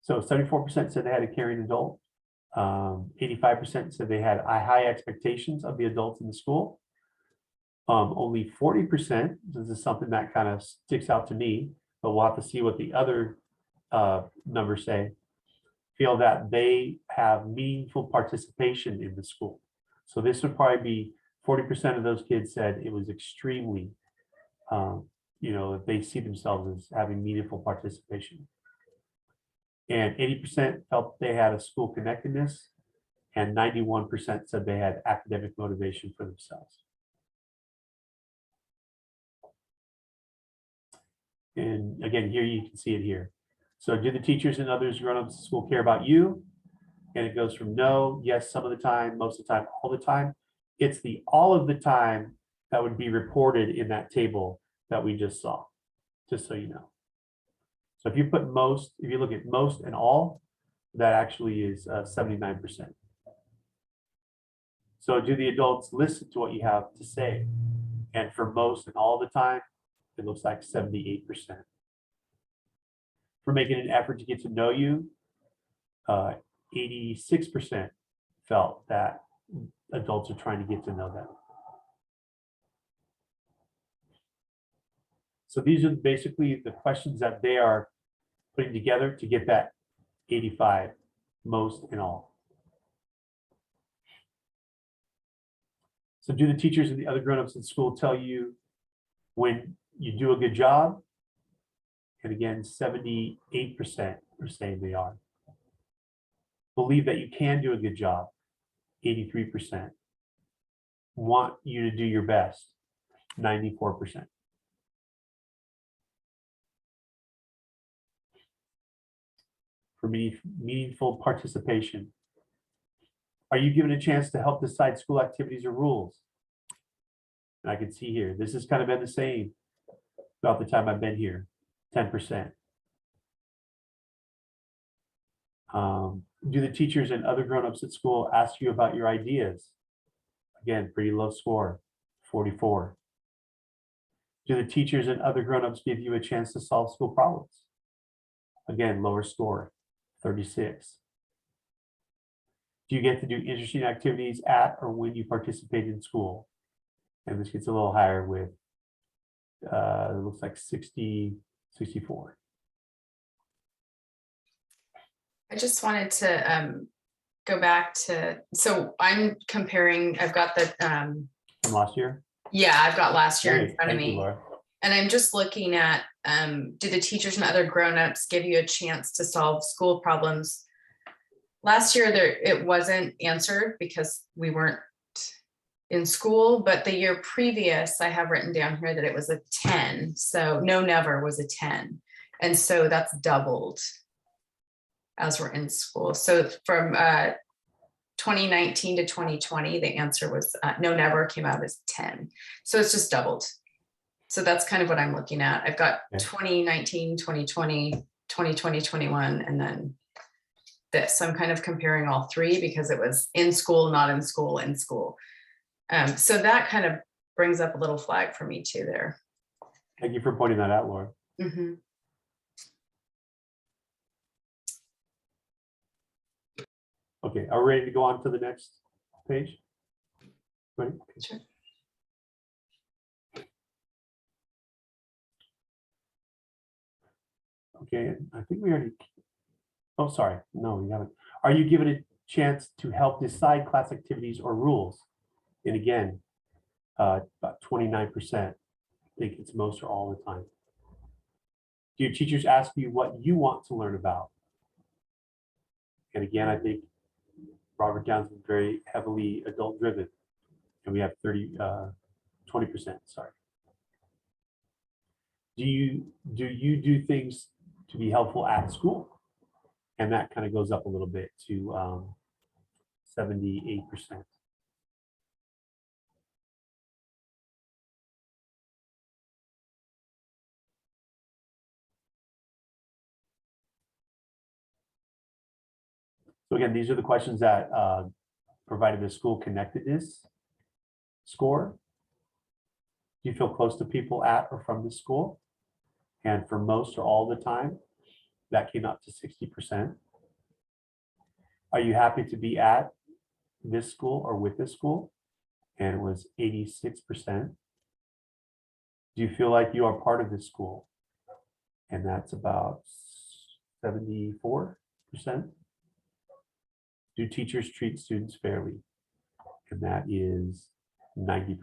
So 74% said they had a caring adult. 85% said they had high expectations of the adults in the school. Only 40%, this is something that kind of sticks out to me, but we'll have to see what the other numbers say, feel that they have meaningful participation in the school. So this would probably be 40% of those kids said it was extremely, you know, they see themselves as having meaningful participation. And 80% felt they had a school connectedness, and 91% said they had academic motivation for themselves. And again, here you can see it here. So do the teachers and others grown-ups in school care about you? And it goes from no, yes, some of the time, most of the time, all the time. It's the all of the time that would be reported in that table that we just saw, just so you know. So if you put most, if you look at most and all, that actually is 79%. So do the adults listen to what you have to say? And for most and all the time, it looks like 78%. For making an effort to get to know you, 86% felt that adults are trying to get to know them. So these are basically the questions that they are putting together to get that 85, most and all. So do the teachers and the other grown-ups in school tell you when you do a good job? And again, 78% are saying they are. Believe that you can do a good job, 83%. Want you to do your best, 94%. For meaningful participation, are you given a chance to help decide school activities or rules? And I can see here, this has kind of been the same throughout the time I've been here, 10%. Do the teachers and other grown-ups at school ask you about your ideas? Again, pretty low score, 44. Do the teachers and other grown-ups give you a chance to solve school problems? Again, lower score, 36. Do you get to do interesting activities at or when you participate in school? And this gets a little higher with it looks like 60, 64. I just wanted to go back to, so I'm comparing, I've got the, From last year? yeah, I've got last year in Great, front of thank you, me. Laura. And I'm just looking at, do the teachers and other grownups give you a chance to solve school problems? Last year, it wasn't answered because we weren't in school, but the year previous, I have written down here that it was a 10. So no, never was a 10. And so that's doubled as we're in school. So from 2019 to 2020, the answer was no, never came out as 10. So it's just doubled. So that's kind of what I'm looking at. I've got Okay. 2019, 2020, 2020, 21, and then this. So I'm kind of comparing all three because it was in school, not in school, in school. So that kind of brings up a little flag for me too there. Thank you for pointing that out, Laura. Mhm. Okay, are we ready to go on to the next page? Right. Sure. Okay, I think we already, oh, sorry, no, we haven't. Are you given a chance to help decide class activities or rules? And again, about 29% think it's most or all the time. Do your teachers ask you what you want to learn about? And again, I think Robert Downs is very heavily adult driven. And we have 20%, sorry. Do you do things to be helpful at school? And that kind of goes up a little bit to 78%. So again, these are the questions that provided the school connectedness score. Do you feel close to people at or from the school? And for most or all the time, that came out to 60%. Are you happy to be at this school or with this school? And it was 86%. Do you feel like you are part of this school? And that's about 74%. Do teachers treat students fairly? And that is 90%.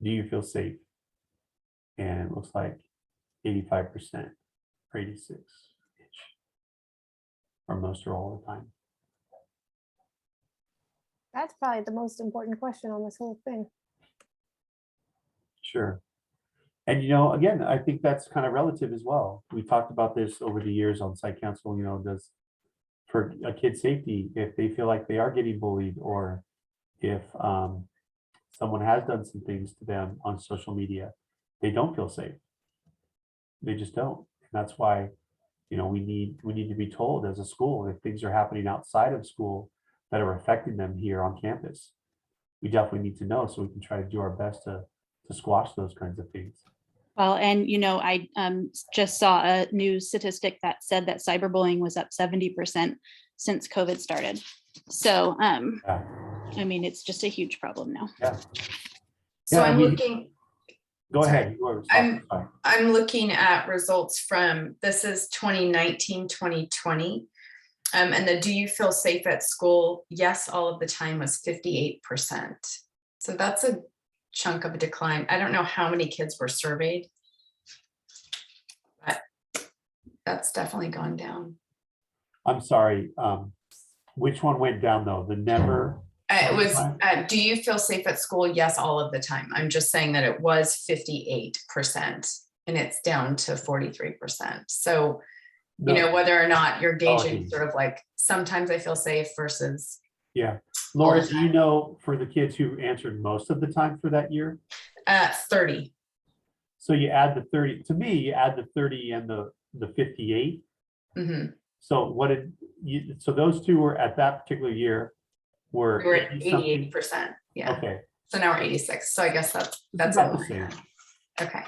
Do you feel safe? And it looks like 85% or 86 or most or all the time. That's probably the most important question on this whole thing. Sure. And, you know, again, I think that's kind of relative as well. We talked about this over the years on site council, you know, does for a kid's safety, if they feel like they are getting bullied or if someone has done some things to them on social media, they don't feel safe. They just don't. And that's why, you know, we need to be told as a school if things are happening outside of school that are affecting them here on campus. We definitely need to know so we can try to do our best to squash those kinds of things. Well, and you know, I just saw a news statistic that said that cyberbullying was up 70% since COVID started. So, Yeah. I mean, it's just a huge problem now. Yeah. So Yeah, I'm we- looking, Go Sorry. ahead. Whoever's talking, sorry. I'm looking at results from, this is 2019, 2020. And the do you feel safe at school? Yes, all of the time was 58%. So that's a chunk of a decline. I don't know how many kids were surveyed, but that's definitely gone down. I'm sorry. Which one went down though? The never? It was, do you feel safe at school? Yes, all of the time. I'm just saying that it was 58% and it's down to 43%. So, you know, whether or not you're gauging sort of like, sometimes I feel safe versus. Yeah. Laura, do you know for the kids who answered most of the time for that year? 30. So you add the 30, to me, you add the 30 and the 58. Mm-hmm. So what did you, so those two were at that particular year were. We're at 80-something? 88%. Yeah. Okay. So now we're 86. So I guess that's about the same. Okay.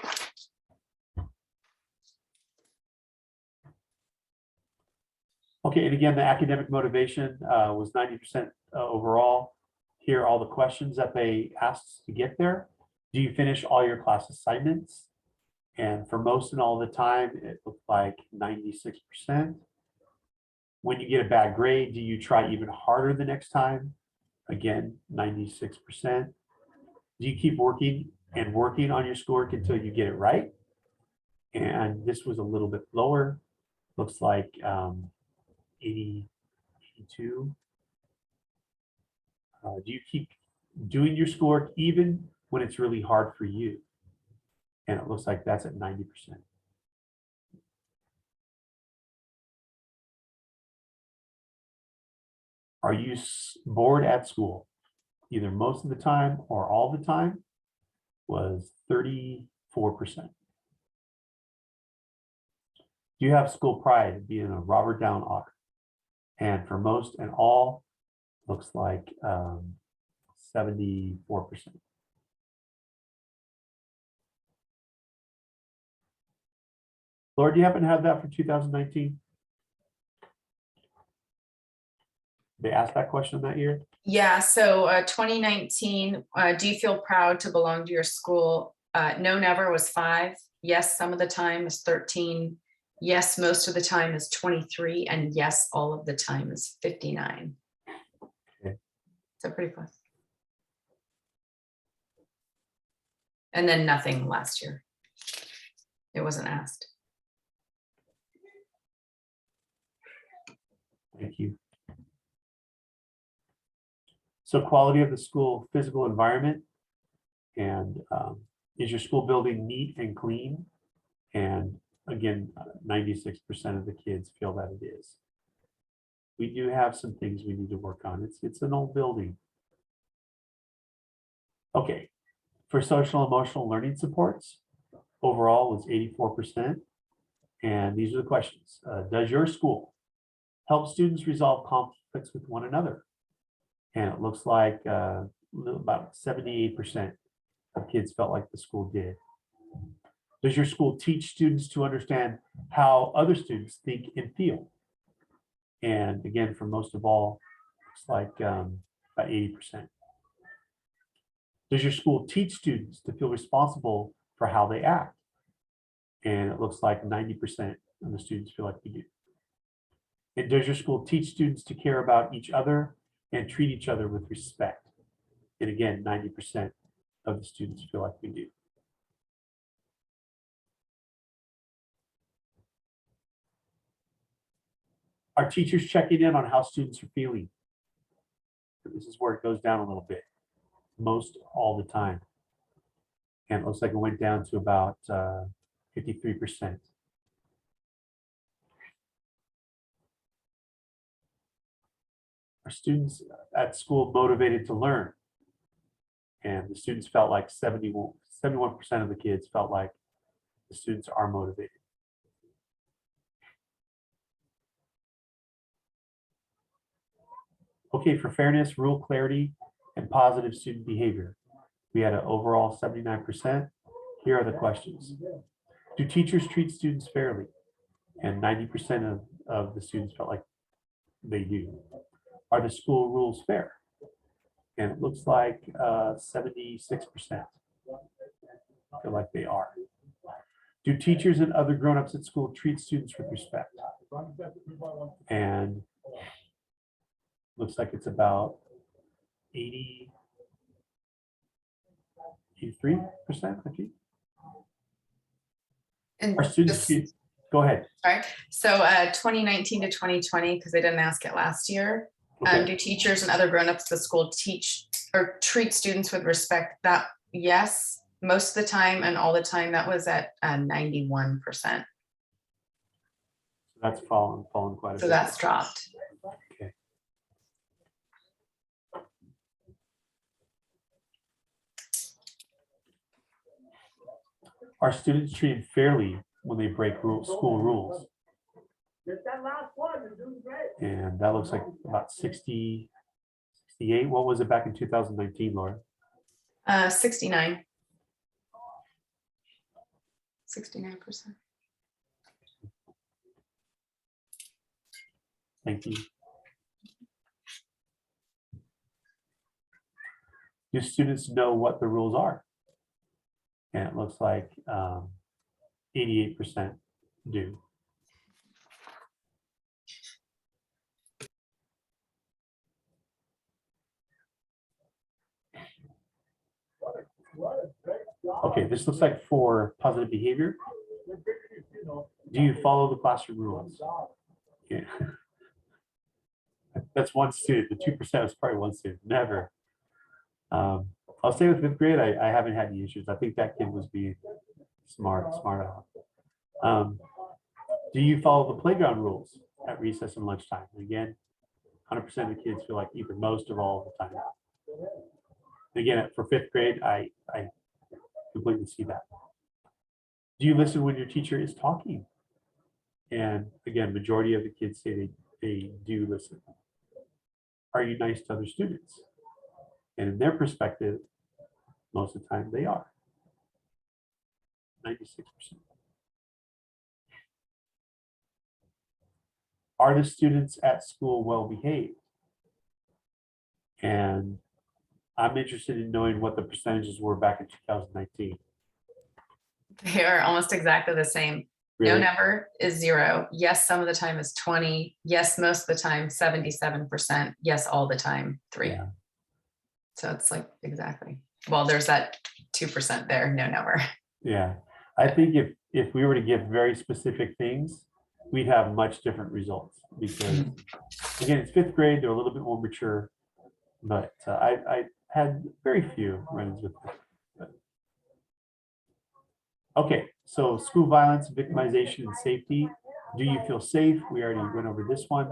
Okay, and again, the academic motivation was 90% overall. Here are all the questions that they asked to get there. Do you finish all your class assignments? And for most and all the time, it looked like 96%. When you get a bad grade, do you try even harder the next time? Again, 96%. Do you keep working and working on your schoolwork until you get it right? And this was a little bit lower. Looks like 80, 82. Do you keep doing your schoolwork even when it's really hard for you? And it looks like that's at 90%. Are you bored at school? Either most of the time or all the time was 34%. Do you have school pride, being a Robert Down Otter? And for most and all, looks like 74%. Laura, do you happen to have that for 2019? They asked that question that year? Yeah, so 2019, do you feel proud to belong to your school? No, never was 5. Yes, some of the time is 13. Yes, most of the time is 23. And yes, all of the time is 59. Okay. So pretty close. And then nothing last year. It wasn't asked. Thank you. So quality of the school physical environment, and is your school building neat and clean? And again, 96% of the kids feel that it is. We do have some things we need to work on. It's an old building. Okay, for social emotional learning supports, overall was 84%. And these are the questions. Does your school help students resolve conflicts with one another? And it looks like about 78% of kids felt like the school did. Does your school teach students to understand how other students think and feel? And again, for most of all, it's like about 80%. Does your school teach students to feel responsible for how they act? And it looks like 90% of the students feel like we do. And does your school teach students to care about each other and treat each other with respect? And again, 90% of the students feel like we do. Are teachers checking in on how students are feeling? This is where it goes down a little bit. Most all the time. And it looks like it went down to about 53%. Are students at school motivated to learn? And the students felt like 71% of the kids felt like the students are motivated. Okay, for fairness, rule clarity, and positive student behavior, we had an overall 79%. Here are the questions. Do teachers treat students fairly? And 90% of the students felt like they do. Are the school rules fair? And it looks like 76% feel like they are. Do teachers and other grown-ups at school treat students with respect? And looks like it's about 83%, I think. And Our students, go ahead. sorry. So 2019 to 2020, because I didn't ask it last year. Okay. Do teachers and other grown-ups at the school teach or treat students with respect? That yes, most of the time and all the time, that was at 91%. So that's fallen quite a bit. So that's dropped. Okay. Are students treated fairly when they break school rules? And that looks like about 60, 68. What was it back in 2019, Laura? 69. 69%. Thank you. Do students know what the rules are? And it looks like 88% do. Okay, this looks like for positive behavior. Do you follow the classroom rules? Yeah. That's one student. The 2% was probably one student. Never. I'll say with fifth grade, I haven't had any issues. I think that kid was being smart out. Do you follow the playground rules at recess and lunchtime? Again, 100% of the kids feel like either most or all the time. Again, for fifth grade, I completely see that. Do you listen when your teacher is talking? And again, majority of the kids say they do listen. Are you nice to other students? And in their perspective, most of the time they are. 96%. Are the students at school well behaved? And I'm interested in knowing what the percentages were back in 2019. They are almost exactly the same. No, Really? never is 0. Yes, some of the time is 20. Yes, most of the time 77%. Yes, all the time 3. Yeah. So it's like exactly. Well, there's that 2% there. No, never. Yeah, I think if we were to give very specific things, we'd have much different results because again, it's fifth grade, they're a little bit more mature, but I had very few run-ins with them. Okay, so school violence, victimization, and safety. Do you feel safe? We already went over this one.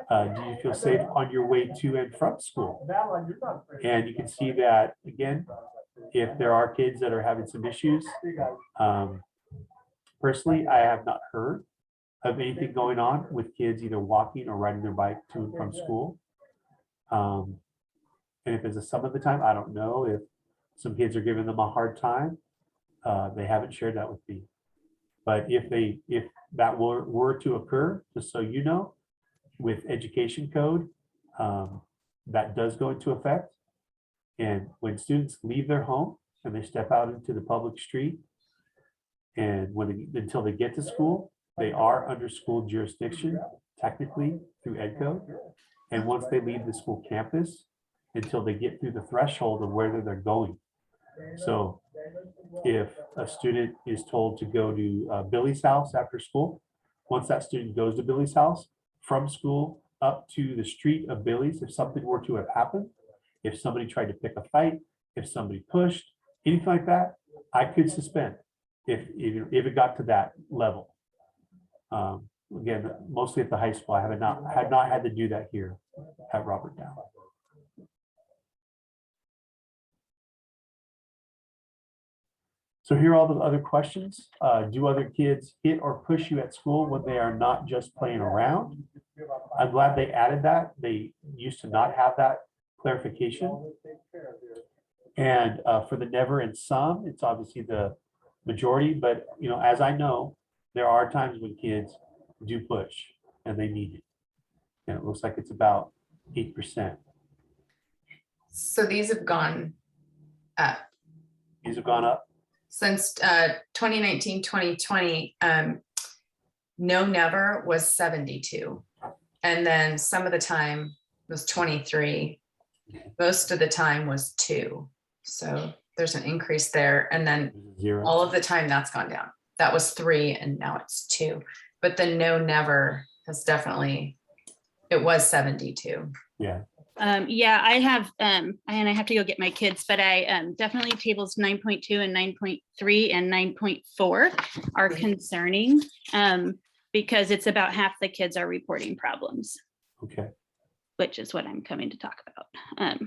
Do you feel safe on your way to and from school? And you can see that again, if there are kids that are having some issues. Personally, I have not heard of anything going on with kids either walking or riding their bike to and from school. And if it's some of the time, I don't know if some kids are giving them a hard time. They haven't shared that with me. But if that were to occur, just so you know, with education code, that does go into effect. And when students leave their home and they step out into the public street, and until they get to school, they are under school jurisdiction, technically through Ed Code. And once they leave the school campus, until they get through the threshold of where they're going. So if a student is told to go to Billy's house after school, once that student goes to Billy's house, from school up to the street of Billy's, if something were to have happened, if somebody tried to pick a fight, if somebody pushed, anything like that, I could suspend if it got to that level. Again, mostly at the high school, I had not had to do that here at Robert Down. So here are all the other questions. Do other kids hit or push you at school when they are not just playing around? I'm glad they added that. They used to not have that clarification. And for the never and some, it's obviously the majority, but as I know, there are times when kids do push and they need it. And it looks like it's about 8%. So these have gone up. These have gone up. Since 2019, 2020, no, never was 72. And then some of the time was 23. Most of the time was 2. So there's an increase there. And then 0. all of the time that's gone down. That was 3 and now it's 2. But the no, never has definitely, it was 72. Yeah. Yeah, I have, and I have to go get my kids, but I definitely tables 9.2 and 9.3 and 9.4 are concerning because it's about half the kids are reporting problems. Okay. Which is what I'm coming to talk about.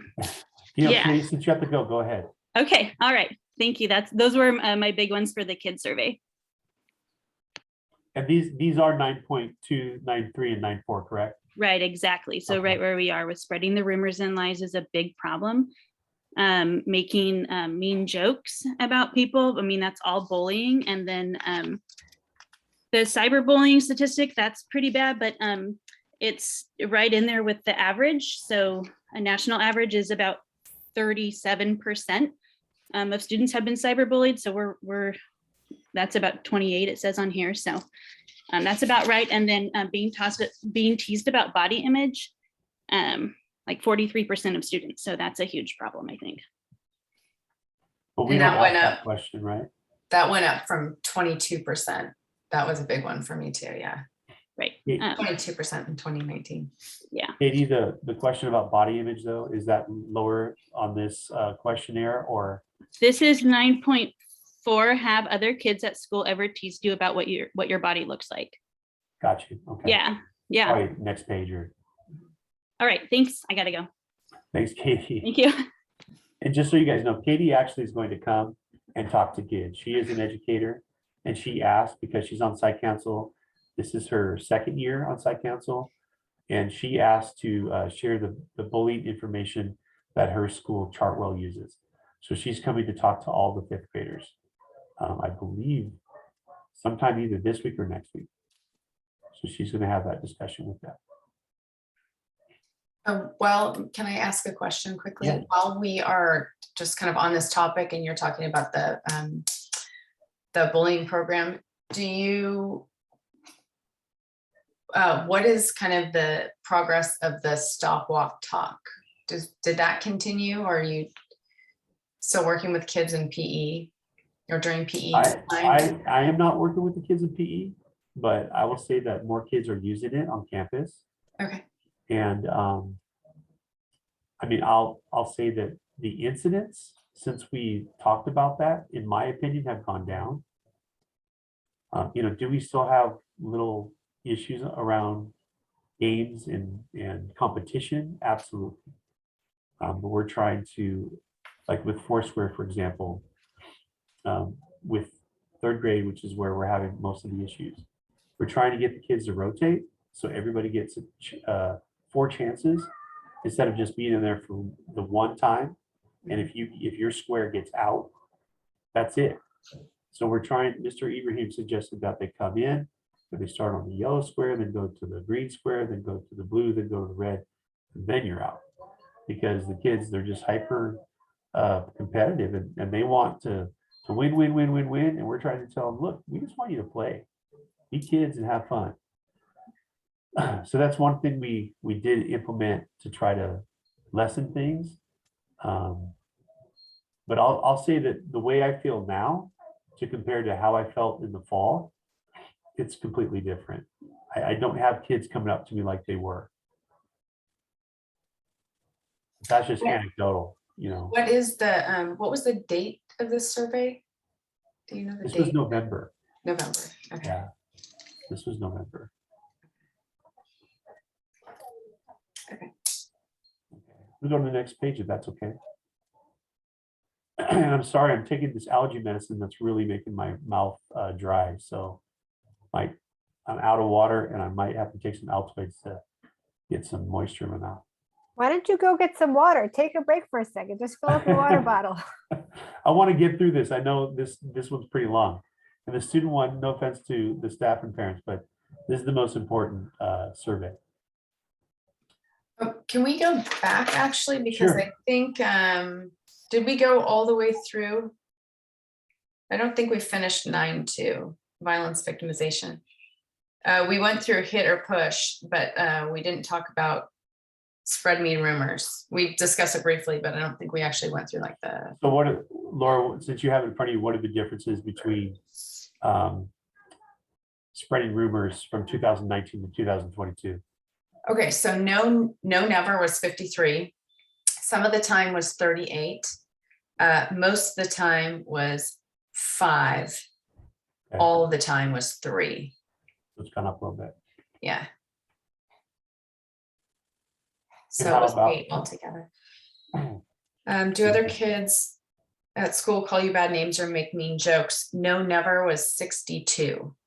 Yeah. Katie, since you have to go ahead. Okay, all right, thank you. Those were my big ones for the kid survey. And these are 9.2, 9.3, and 9.4, correct? Right, exactly. So Okay. right where we are with spreading the rumors and lies is a big problem. Making mean jokes about people. I mean, that's all bullying. And then the cyberbullying statistic, that's pretty bad. But it's right in there with the average. So a national average is about 37% of students have been cyberbullied. So that's about 28, it says on here. So that's about right. And then being teased about body image, like 43% of students. So that's a huge problem, I think. But we And don't that went ask that up. question, right? That went up from 22%. That was a big one for me too, yeah. Right. Yeah. 22% in 2019. Katie, the question about body image though, is that lower on this questionnaire or? This is 9.4. Have other kids at school ever teased you about what your body looks like? Got you, okay. Yeah. Yeah. All right, next page or. All right. Thanks. I gotta go. Thanks, Katie. Thank you. And just so you guys know, Katie actually is going to come and talk to kids. She is an educator and she asked because she's on site council. This is her second year on site council. And she asked to share the bullying information that her school Chartwell uses. So she's coming to talk to all the fifth graders. I believe sometime either this week or next week. So she's going to have that discussion with them. Well, can I ask a question quickly? Yeah. While we are just kind of on this topic and you're talking about the bullying program, do you, what is kind of the progress of the stop, walk, talk? Did that continue or are you still working with kids in PE or during PE time? I am not working with the kids in PE, but I will say that more kids are using it on campus. Okay. And I mean, I'll say that the incidents since we talked about that, in my opinion, have gone down. You know, do we still have little issues around games and competition? Absolutely. But we're trying to, like with Foursquare, for example, with third grade, which is where we're having most of the issues. We're trying to get the kids to rotate so everybody gets 4 chances instead of just being in there for the one time. And if your square gets out, that's it. So we're trying, Mr. Ibrahim suggested that they come in, and they start on the yellow square, then go to the green square, then go to the blue, then go to the red, and then you're out. Because the kids, they're just hyper competitive and they want to win. And we're trying to tell them, look, we just want you to play, be kids and have fun. So that's one thing we did implement to try to lessen things. But I'll say that the way I feel now to compare to how I felt in the fall, it's completely different. I don't have kids coming up to me like they were. That's just anecdotal, you know. What is the, what was the date of this survey? Do you know the This date? was November. November, okay. Yeah, this was November. Okay. We'll go to the next page if that's okay. I'm sorry, I'm taking this allergy medicine that's really making my mouth dry. So I'm out of water and I might have to take some Altoids to get some moisture in my mouth. Why don't you go get some water? Take a break for a second. Just fill up your water bottle. I want to get through this. I know this one's pretty long. And the student one, no offense to the staff and parents, but this is the most important survey. Oh, can we go back actually? Because Sure. I think, did we go all the way through? I don't think we finished 9.2, violence victimization. We went through hit or push, but we didn't talk about spread mean rumors. We discussed it briefly, but I don't think we actually went through like the. So Laura, since you have it in front of you, what are the differences between spreading rumors from 2019 to 2022? Okay, so no, never was 53. Some of the time was 38. Most of the time was 5. Okay. All of the time was 3. It's gone up a little bit. Yeah. And So how it was about- 8 altogether. Do other kids at school call you bad names or make mean jokes? No, never was 62.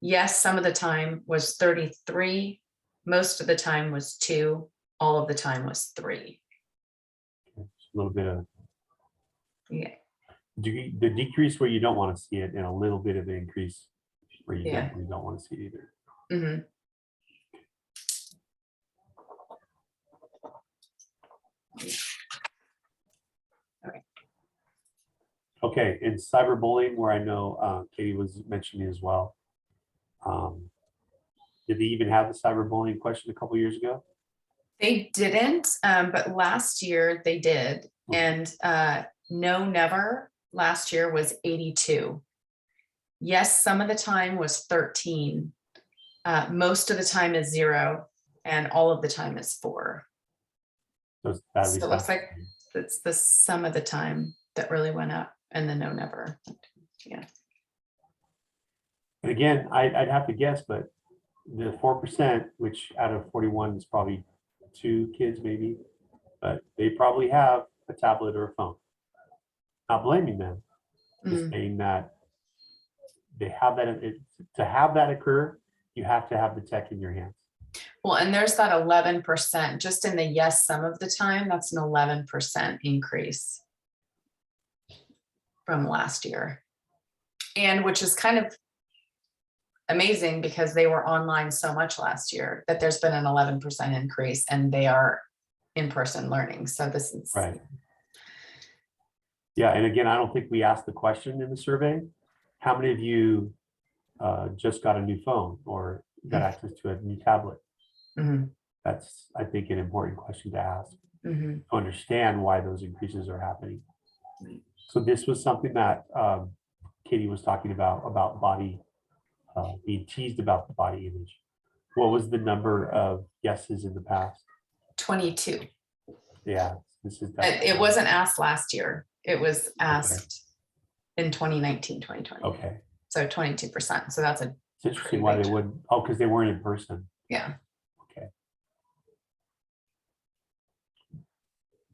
Yes, some of the time was 33. Most of the time was 2. All of the time was 3. It's a little bit of Yeah. the decrease where you don't want to see it and a little bit of the increase where you Yeah. definitely don't want to see it either. Mhm. Okay, and cyberbullying, where I know Katie was mentioning as well. Did they even have the cyberbullying question a couple years ago? They didn't, but last year they did. And no, never last year was 82. Yes, some of the time was 13. Most of the time is 0, and all of the time is 4. So that So it looks like it's the sum of the time that really went up, and the no, never. Yeah. And again, I'd have to guess, but the 4%, which out of 41 is probably 2 kids maybe, but they probably have a tablet or a phone. Not blaming them, just saying that they have that. To have that occur, you have to have the tech in your hands. Well, and there's that 11% just in the yes, some of the time. That's an 11% increase from last year. And which is kind of amazing because they were online so much last year that there's been an 11% increase and they are in-person learning. So this is right. Yeah, and again, I don't think we asked the question in the survey. How many of you just got a new phone or got access to a new tablet? That's, I think, an important question to ask to understand why those increases are happening. So this was something that Katie was talking about body, being teased about the body image. What was the number of yeses in the past? 22. Yeah, this is It wasn't asked last year. It was asked in 2019, 2020. Okay. So 22%. So that's a It's interesting why they wouldn't. Oh, because they weren't in person. yeah. Okay.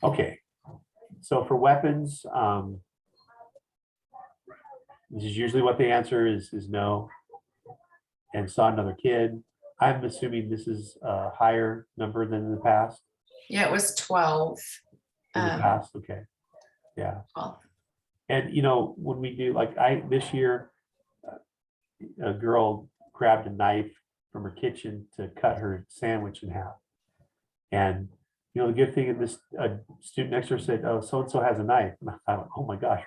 Okay. So for weapons, this is usually what the answer is no. And saw another kid. I'm assuming this is a higher number than in the past. Yeah, it was 12. In the past, okay. Yeah. 12. And you know, when we do like this year, a girl grabbed a knife from her kitchen to cut her sandwich in half. And you know, the good thing in this student next to her said, "Oh, so and so has a knife." And I thought, "Oh my gosh!"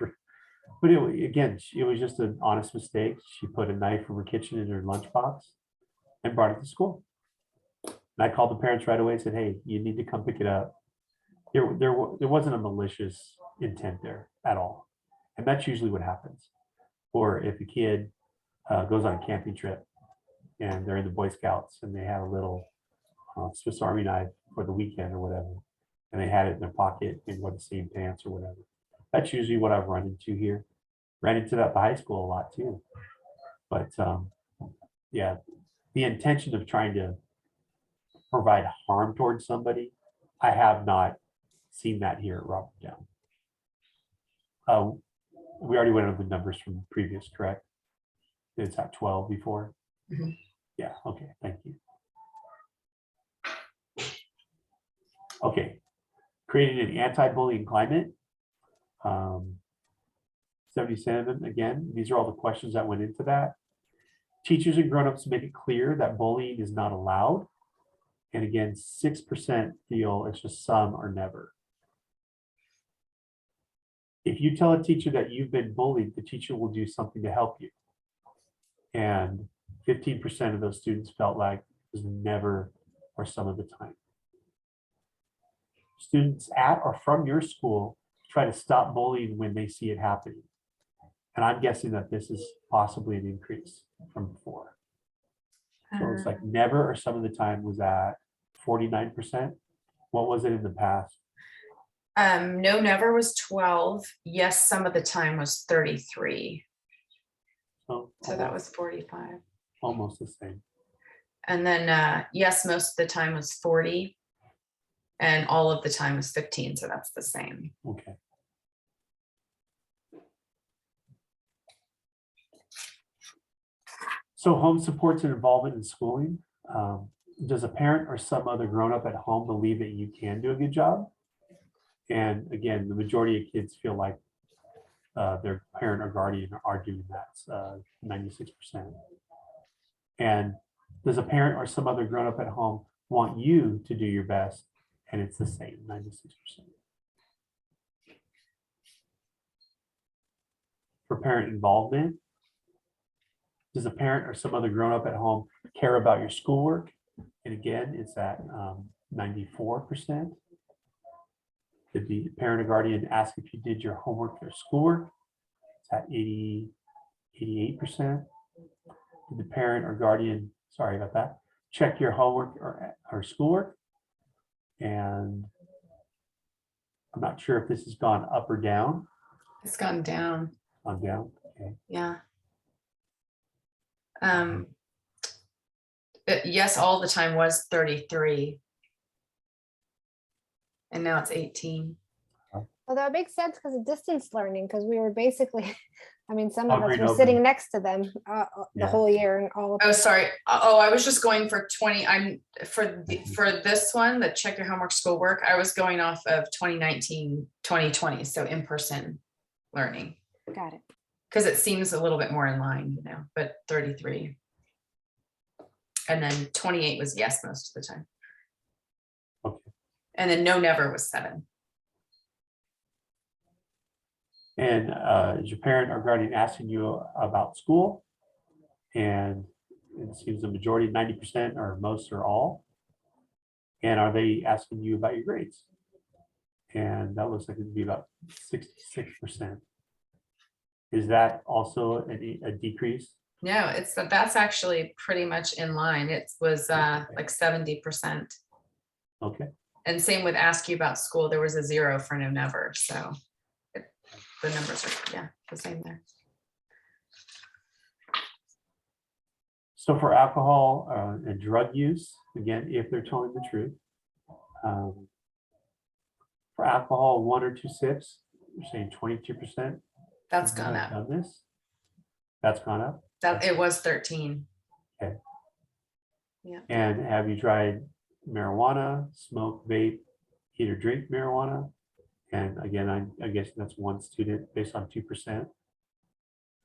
But again, it was just an honest mistake. She put a knife from her kitchen in her lunchbox and brought it to school. And I called the parents right away and said, "Hey, you need to come pick it up." There wasn't a malicious intent there at all. And that's usually what happens. Or if a kid goes on a camping trip and they're in the Boy Scouts and they have a little Swiss Army knife for the weekend or whatever, and they had it in their pocket and wore the same pants or whatever. That's usually what I've run into here. Ran into that by high school a lot too. But yeah, the intention of trying to provide harm towards somebody, I have not seen that here at Robert Down. We already went over the numbers from previous, correct? It's at 12 before. Yeah, okay, thank you. Okay, creating an anti-bullying climate. 77, again, these are all the questions that went into that. Teachers and grown-ups make it clear that bullying is not allowed. And again, 6% feel it's just some or never. If you tell a teacher that you've been bullied, the teacher will do something to help you. And 15% of those students felt like it was never or some of the time. Students at or from your school try to stop bullying when they see it happening. And I'm guessing that this is possibly an increase from before. So it's like never or some of the time was at 49%. What was it in the past? No, never was 12. Yes, some of the time was 33. So that was 45. Almost the same. And then yes, most of the time was 40. And all of the time was 15. So that's the same. Okay. So home supports and involvement in schooling. Does a parent or some other grown-up at home believe that you can do a good job? And again, the majority of kids feel like their parent or guardian are doing that, 96%. And does a parent or some other grown-up at home want you to do your best And it's the same, 96%. For parent involvement, does a parent or some other grown-up at home care about your schoolwork? And again, it's at 94%. Did the parent or guardian ask if you did your homework or schoolwork? It's at 88%. Did the parent or guardian, sorry about that, check your homework or schoolwork? And I'm not sure if this has gone up or down. It's gone down. On down, okay. Yeah. Yes, all the time was 33. And now it's 18. Well, that makes sense because of distance learning, because we were basically, I mean, some of Over us and were over. sitting next to them the Yeah. whole year and all of Oh, sorry. Oh, I was just going for 20. I'm for this one, the check your homework schoolwork. I was going off of 2019, 2020. So in-person learning, Got it. because it seems a little bit more in line, but 33. And then 28 was yes most of the time. Okay. And then no, never was 7. And is your parent or guardian asking you about school? And it seems the majority, 90% or most or all. And are they asking you about your grades? And that looks like it'd be about 66%. Is that also a decrease? No, that's actually pretty much in line. It was like 70%. Okay. And same with ask you about school. There was a 0 for no, never. So the numbers are, the same there. So for alcohol and drug use, again, if they're telling the truth, for alcohol, 1 or 2 sips, you're saying 22%. That's have gone up. done this. That's gone up. That it was 13. And have you tried marijuana, smoke, vape, eat or drink marijuana? And again, I guess that's 1 student based on 2%.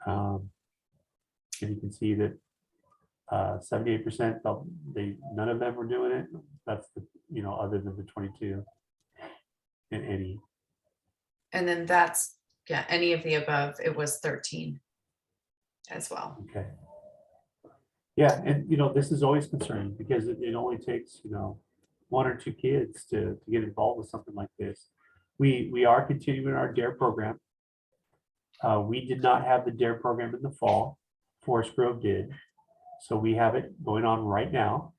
And you can see that 78% felt none of them were doing it. That's the, other than the 22 and any. And then that's, any of the above, it was 13 as well. Okay. Yeah, and this is always concerning because it only takes 1 or 2 kids to get involved with something like this. We are continuing our DARE program. We did not have the DARE program in the fall. Forest Grove did. So we have it going on right now.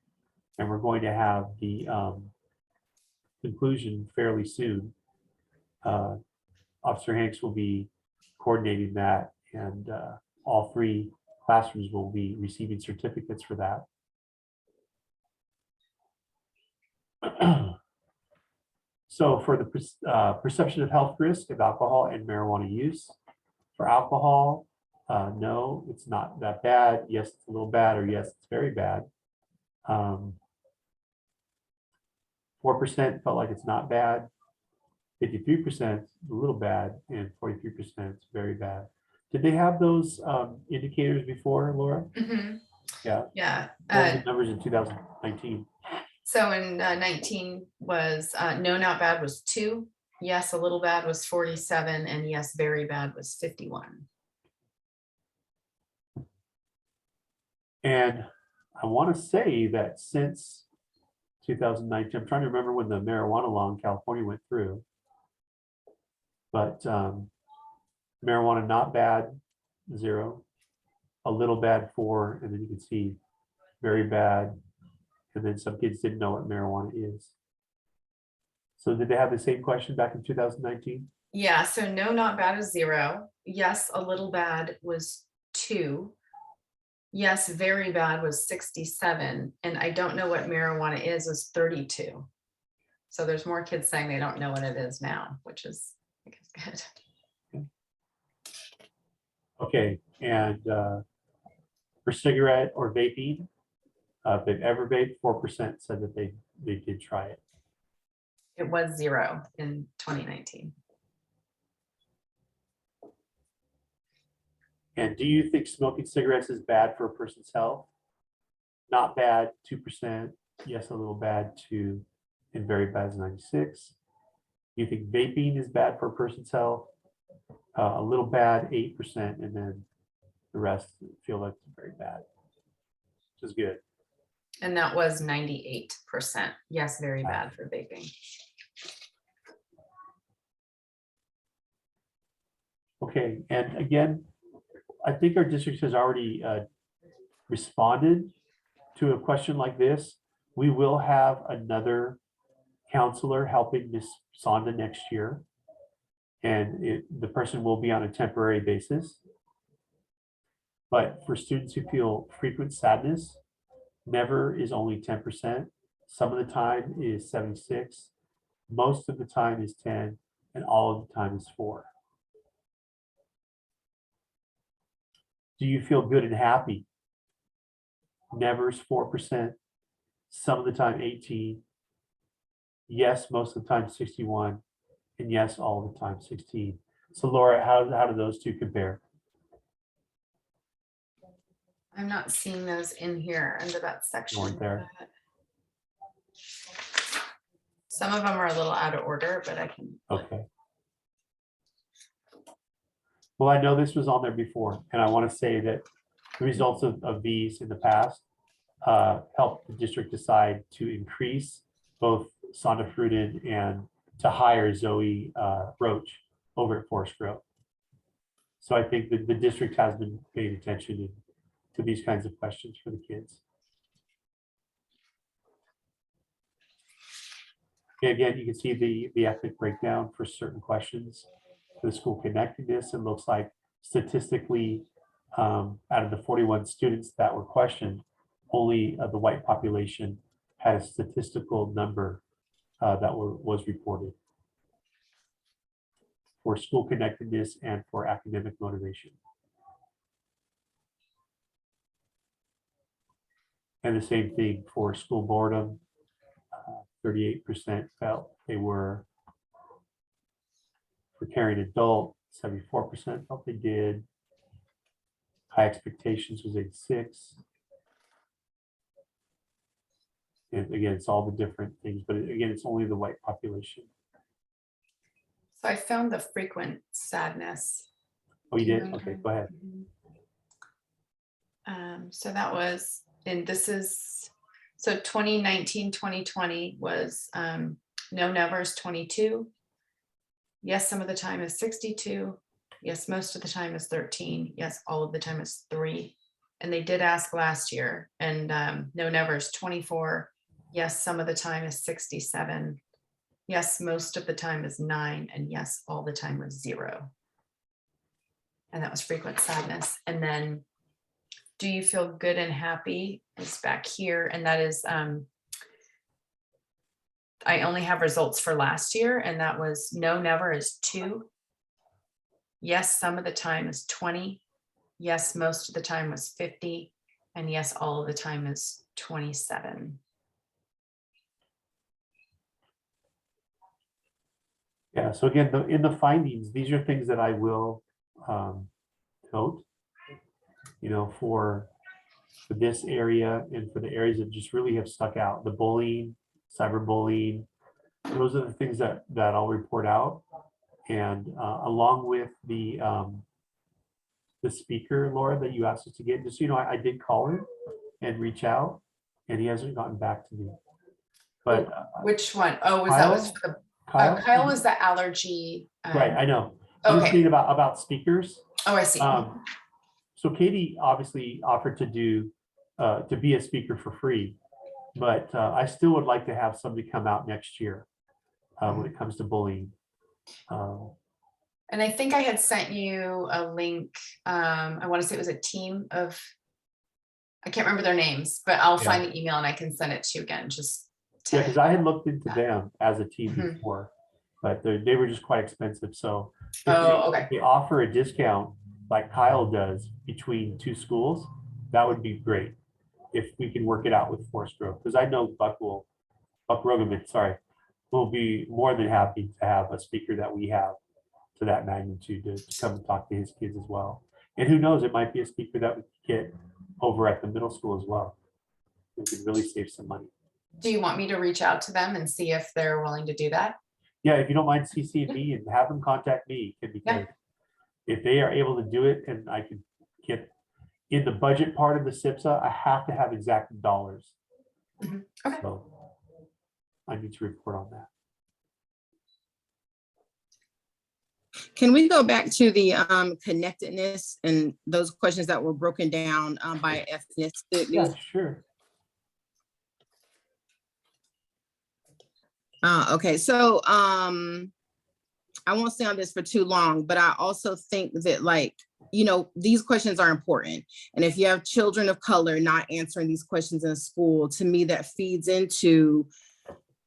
And we're going to have the conclusion fairly soon. Officer Hanks will be coordinating that, and all 3 classrooms will be receiving certificates for that. So for the perception of health risk of alcohol and marijuana use, for alcohol, no, it's not that bad. Yes, it's a little bad, or yes, it's very bad. 4% felt like it's not bad. 53% a little bad, and 43% very bad. Did they have those indicators before, Laura? Mm-hmm. Yeah. Yeah. What were the numbers in 2019? So in 19 was no, not bad was 2. Yes, a little bad was 47. And yes, very bad was 51. And I want to say that since 2019, I'm trying to remember when the marijuana law in California went through, but marijuana not bad, 0, a little bad, 4, and then you can see very bad, and then some kids didn't know what marijuana is. So did they have the same question back in 2019? Yeah, so no, not bad is 0. Yes, a little bad was 2. Yes, very bad was 67. And I don't know what marijuana is was 32. So there's more kids saying they don't know what it is now, which is, I guess, good. Okay, and for cigarette or vaping, if they've ever vaped, 4% said that they did try it. It was 0 in 2019. And do you think smoking cigarettes is bad for a person's health? Not bad, 2%. Yes, a little bad, 2. and very bad is 96. You think vaping is bad for a person's health? A little bad, 8%, and then the rest feel like it's very bad, which is good. And that was 98%. Yes, very bad for vaping. Okay, and again, I think our district has already responded to a question like this. We will have another counselor helping Miss Sonda next year. And the person will be on a temporary basis. But for students who feel frequent sadness, never is only 10%. Some of the time is 76. Most of the time is 10, and all of the time is 4. Do you feel good and happy? Never is 4%. Some of the time 18. Yes, most of the time 61. And yes, all the time 16. So Laura, how do those two compare? I'm not seeing those in here under that section. Weren't there? but Some of them are a little out of order, but I can. Okay. Well, I know this was on there before, and I want to say that the results of these in the past helped the district decide to increase both Sonda Fruited and to hire Zoe Roach over at Forest Grove. So I think that the district has been paying attention to these kinds of questions for the kids. Okay, again, you can see the ethnic breakdown for certain questions. For the school connectedness, it looks like statistically, out of the 41 students that were questioned, only the white population had a statistical number that was reported for school connectedness and for academic motivation. And the same thing for school boredom. 38% felt they were. For caring adult, 74% felt they did. High expectations was 86. And again, it's all the different things, but again, it's only the white population. So I found the frequent sadness. Oh, you did? Okay, go ahead. So that was, and this is, so 2019, 2020 was no nevers 22. Yes, some of the time is 62. Yes, most of the time is 13. Yes, all of the time is 3. And they did ask last year, and no nevers 24. Yes, some of the time is 67. Yes, most of the time is 9. And yes, all the time was 0. And that was frequent sadness. And then, do you feel good and happy is back here. And that is, I only have results for last year, and that was no never is 2. Yes, some of the time is 20. Yes, most of the time was 50. And yes, all of the time is 27. Yeah, so again, in the findings, these are things that I will note, you know, for this area and for the areas that just really have stuck out. The bullying, cyberbullying, those are the things that I'll report out. And along with the speaker, Laura, that you asked us to get, just, you know, I did call him and reach out, and he hasn't gotten back to me. But Which one? Oh, was Kyle? that was for the Kyle, Kyle was the allergy. right, I know. I'm just Okay. thinking about speakers. Oh, I see. So Katie obviously offered to do to be a speaker for free, but I still would like to have somebody come out next year when it comes to bullying. And I think I had sent you a link. I want to say it was a team of, I can't remember their names, but I'll find the email and I can send it to you again. Just Yeah, because I had looked into them as a team Mhm. before, but they were just quite expensive. So if okay. they offer a discount like Kyle does between 2 schools, that would be great if we can work it out with Forest Grove. Because I know Buck Rogaman, sorry, will be more than happy to have a speaker that we have to that magnitude to come and talk to his kids as well. And who knows, it might be a speaker that we could get over at the middle school as well. We could really save some money. Do you want me to reach out to them and see if they're willing to do that? Yeah, if you don't mind CCing me and have them contact me, because if they are able to do it and I can get in the budget part of the SIPSA, I have to have exact dollars. Mhm. Okay. So I need to report on that. Can we go back to the connectedness and those questions that were broken down by ethnicity? Yeah, sure. Okay, so I won't stay on this for too long, but I also think that, like, you know, these questions are important. And if you have children of color not answering these questions in school, to me, that feeds into,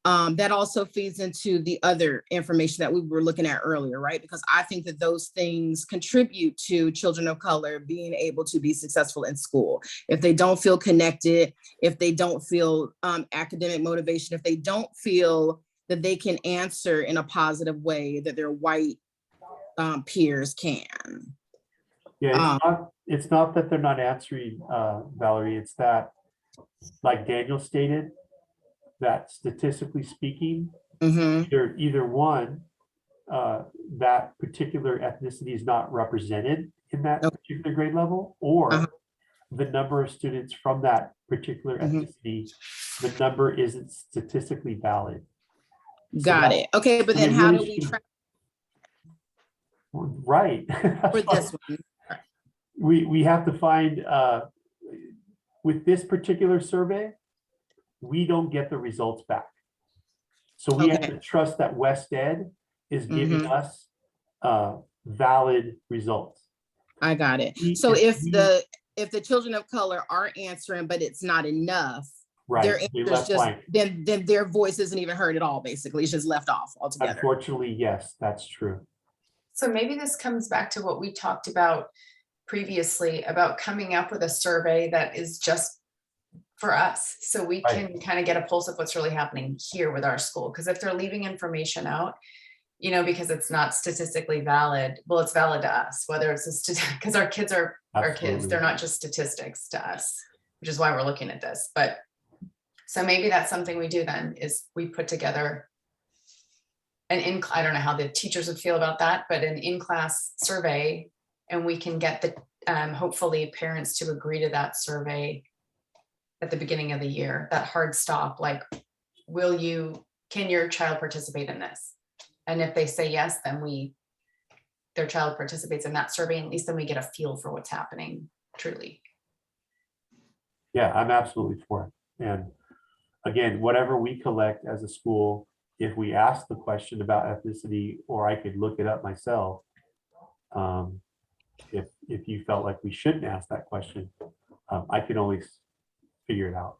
that also feeds into the other information that we were looking at earlier, right? Because I think that those things contribute to children of color being able to be successful in school. If they don't feel connected, if they don't feel academic motivation, if they don't feel that they can answer in a positive way that their white peers can. Yeah, it's not that they're not answering, Valerie, it's that, like Daniel stated, that statistically speaking, either one, that particular ethnicity is not represented in that particular grade level, or the number of students from that particular ethnicity, the number isn't statistically valid. Got it. Okay, but then how do we track right for this one? We have to find with this particular survey, we don't get the results back. So we have to trust that West Ed is giving us valid results. I got it. So if the children of color are answering, but it's not enough, right, their answers just then their voice isn't even heard at all, basically. It's just left off altogether. Unfortunately, yes, that's true. So maybe this comes back to what we talked about previously about coming up with a survey that is just for us. So we can kind of get a pulse of what's really happening here with our school. Because if they're leaving information out, you know, because it's not statistically valid, well, it's valid to us, whether it's because our kids are our kids, they're not just statistics to us, which is why we're looking at this. But so maybe that's something we do then is we put together an I don't know how the teachers would feel about that, but an in-class survey, and we can get the hopefully parents to agree to that survey at the beginning of the year, that hard stop, like, can your child participate in this? And if they say yes, then their child participates in that survey, and at least then we get a feel for what's happening truly. Yeah, I'm absolutely for it. And again, whatever we collect as a school, if we ask the question about ethnicity, or I could look it up myself, if you felt like we shouldn't ask that question, I could always figure it out.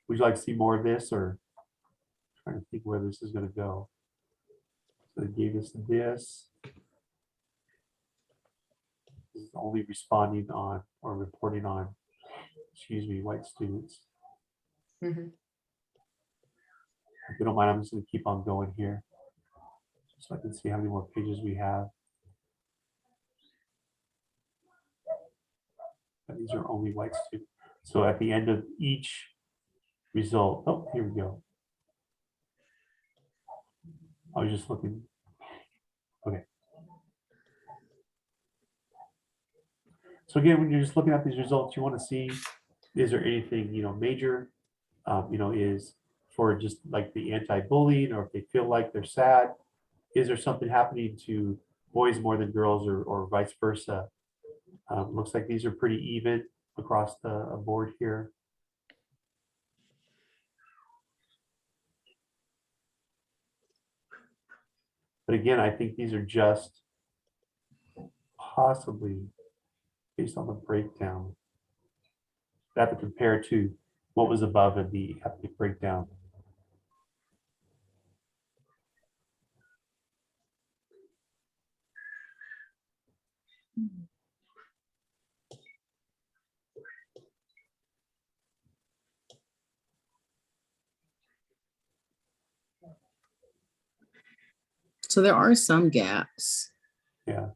Would you like to see more of this, or trying to think where this is going to go? So they gave us this. This is only responding on or reporting on, excuse me, white students. Mm-hmm. If you don't mind, I'm just going to keep on going here so I can see how many more pages we have. And these are only white students. So at the end of each result, oh, here we go. I was just looking. Okay. So again, when you're just looking at these results, you want to see, is there anything, major, is for just like the anti-bullying, or if they feel like they're sad, is there something happening to boys more than girls, or vice versa? Looks like these are pretty even across the board here. But again, I think these are just possibly based on the breakdown. They have to compare to what was above in the ethnic breakdown. So there are some gaps. Yeah.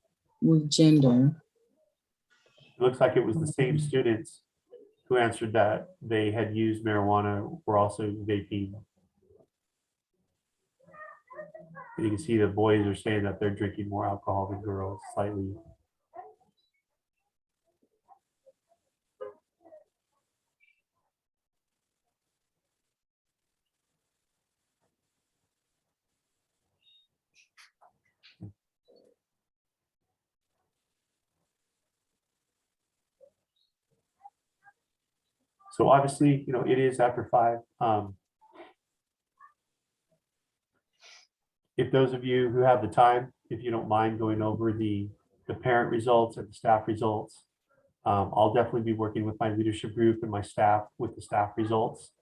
With gender. It looks like it was the same students who answered that they had used marijuana were also vaping. And you can see the boys are saying that they're drinking more alcohol than girls slightly. So obviously, you know, it is after 5. If those of you who have the time, if you don't mind going over the parent results and the staff results, I'll definitely be working with my leadership group and my staff with the staff results.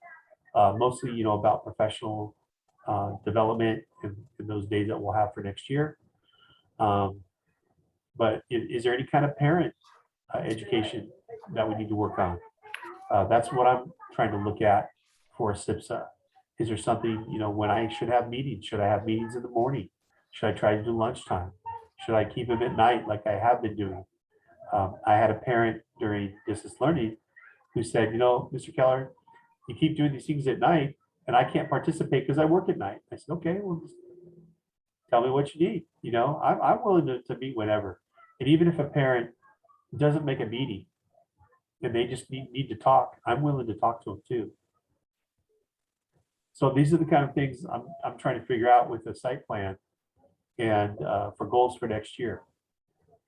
Mostly, you know, about professional development and those days that we'll have for next year. But is there any kind of parent education that we need to work on? That's what I'm trying to look at for SIPSA. Is there something, you know, when I should have meetings? Should I have meetings in the morning? Should I try to do lunchtime? Should I keep them at night like I have been doing? I had a parent during distance learning who said, you know, Mr. Keller, you keep doing these things at night and I can't participate because I work at night. I said, okay, well, just tell me what you need. You know, I'm willing to meet whenever. And even if a parent doesn't make a meeting and they just need to talk, I'm willing to talk to them too. So these are the kind of things I'm trying to figure out with the site plan and for goals for next year.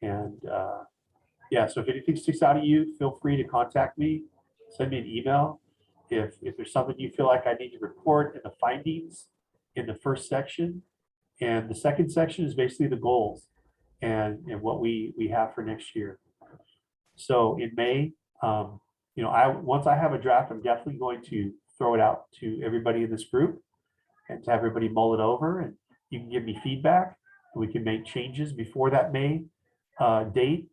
And yeah, so if anything sticks out of you, feel free to contact me, send me an email. If there's something you feel like I need to report in the findings in the first section, and the second section is basically the goals and what we have for next year. So in May, you know, once I have a draft, I'm definitely going to throw it out to everybody in this group and to have everybody mull it over, and you can give me feedback and we can make changes before that May date.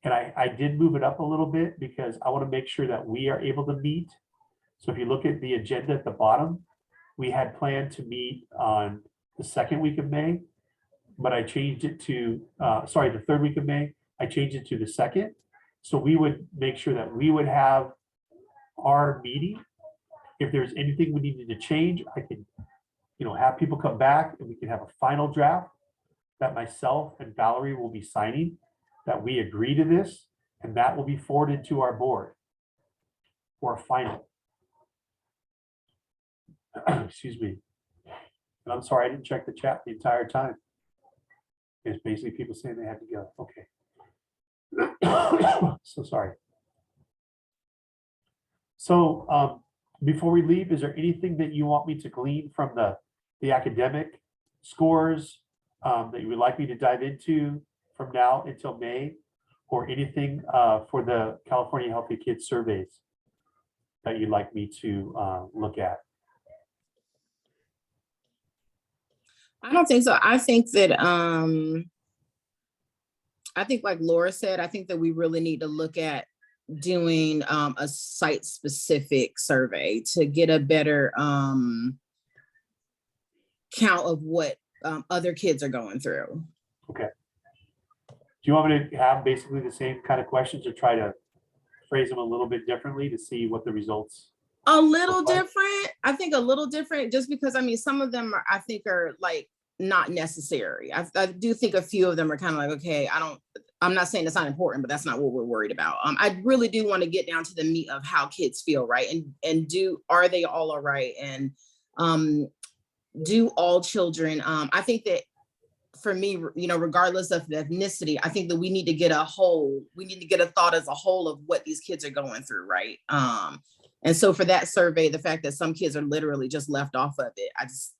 And I did move it up a little bit because I want to make sure that we are able to meet. So if you look at the agenda at the bottom, we had planned to meet on the second week of May, but I changed it to, sorry, the third week of May, I changed it to the second. So we would make sure that we would have our meeting. If there's anything we needed to change, I can, you know, have people come back and we can have a final draft that myself and Valerie will be signing, that we agree to this, and that will be forwarded to our board for a final. Excuse me. And I'm sorry, I didn't check the chat the entire time. It's basically people saying they had to go. Okay. So sorry. So before we leave, is there anything that you want me to glean from the academic scores that you would like me to dive into from now until May, or anything for the California Healthy Kids surveys that you'd like me to look at? I don't think so. I think that I think like Laura said, I think that we really need to look at doing a site specific survey to get a better count of what other kids are going through. Okay. Do you want me to have basically the same kind of questions or try to phrase them a little bit differently to see what the results? A little different. I think a little different, just because I mean, some of them are, I think are like not necessary. I do think a few of them are kind of like, okay, I'm not saying it's not important, but that's not what we're worried about. I really do want to get down to the meat of how kids feel, right? And are they all right? And do all children, I think that for me, you know, regardless of the ethnicity, I think that we need to get a thought as a whole of what these kids are going through, right? And so for that survey, the fact that some kids are literally just left off of it,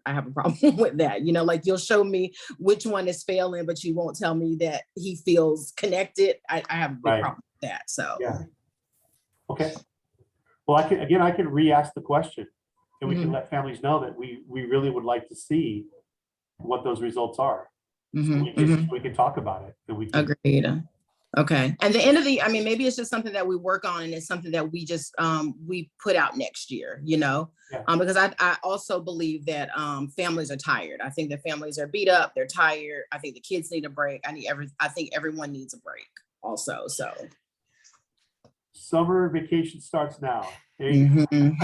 I have a problem with that. You know, like you'll show me which one is failing, but you won't tell me that he feels connected. I have a big problem with that. So yeah. Okay. Well, I can re-ask the question, and we can let families know that we really would like to see what those results are. So we can talk about it. And we can, agreed. Okay. And the end of I mean, maybe it's just something that we work on, and it's something that we just, we put out next year, you know, because I also believe that families are tired. I think that families are beat up. They're tired. I think the kids need a break. I think everyone needs a break also. So. Summer vacation starts now. There you go. Mhm.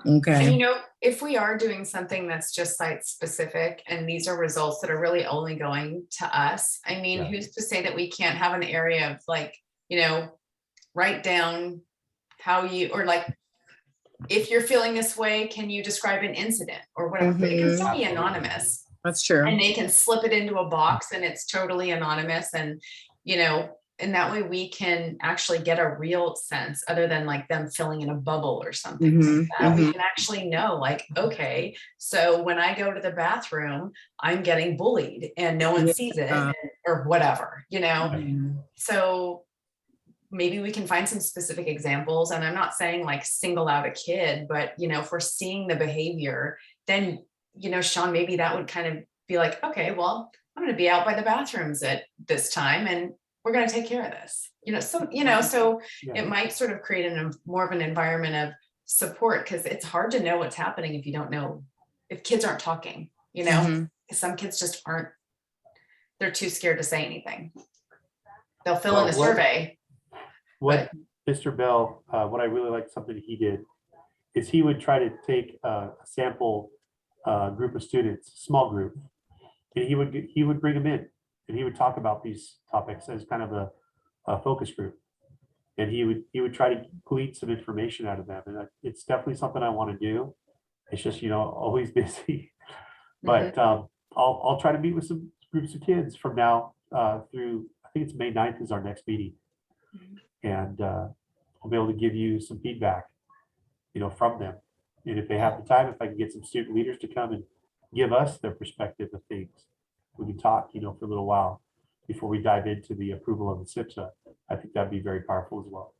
And Okay. you know, if we are doing something that's just site specific and these are results that are really only going to us, I mean, Yeah. who's to say that we can't have an area of like, you know, write down how you, or like, if you're feeling this way, can you describe an incident or whatever? But it can still be anonymous. That's true. And they can slip it into a box and it's totally anonymous, and, you know, and that way we can actually get a real sense other than like them filling in a bubble or something like that. We can actually know like, okay, so when I go to the bathroom, I'm getting bullied and no one sees it or whatever, you know? Mhm. So maybe we can find some specific examples, and I'm not saying like single out a kid, but you know, if we're seeing the behavior, then, you know, Sean, maybe that would kind of be like, okay, well, I'm going to be out by the bathrooms at this time and we're going to take care of this, you know, so, you know, so Yeah. it might sort of create more of an environment of support, because it's hard to know what's happening if you don't know, if kids aren't talking, you know, Mhm. some kids just aren't, they're too scared to say anything. They'll fill in a Well, what- survey. What Mr. Bell, what I really liked something he did is he would try to take a sample group of students, small group, and he would bring them in and he would talk about these topics as kind of a focus group. And he would try to glean some information out of them. And it's definitely something I want to do. It's just, you know, always busy. But I'll try to meet with some groups of kids from now through, I think it's May 9th is our next meeting. And I'll be able to give you some feedback, you know, from them. And if they have the time, if I can get some student leaders to come and give us their perspective of things, we can talk, you know, for a little while before we dive into the approval of the SIPSA. I think that'd be very powerful as well.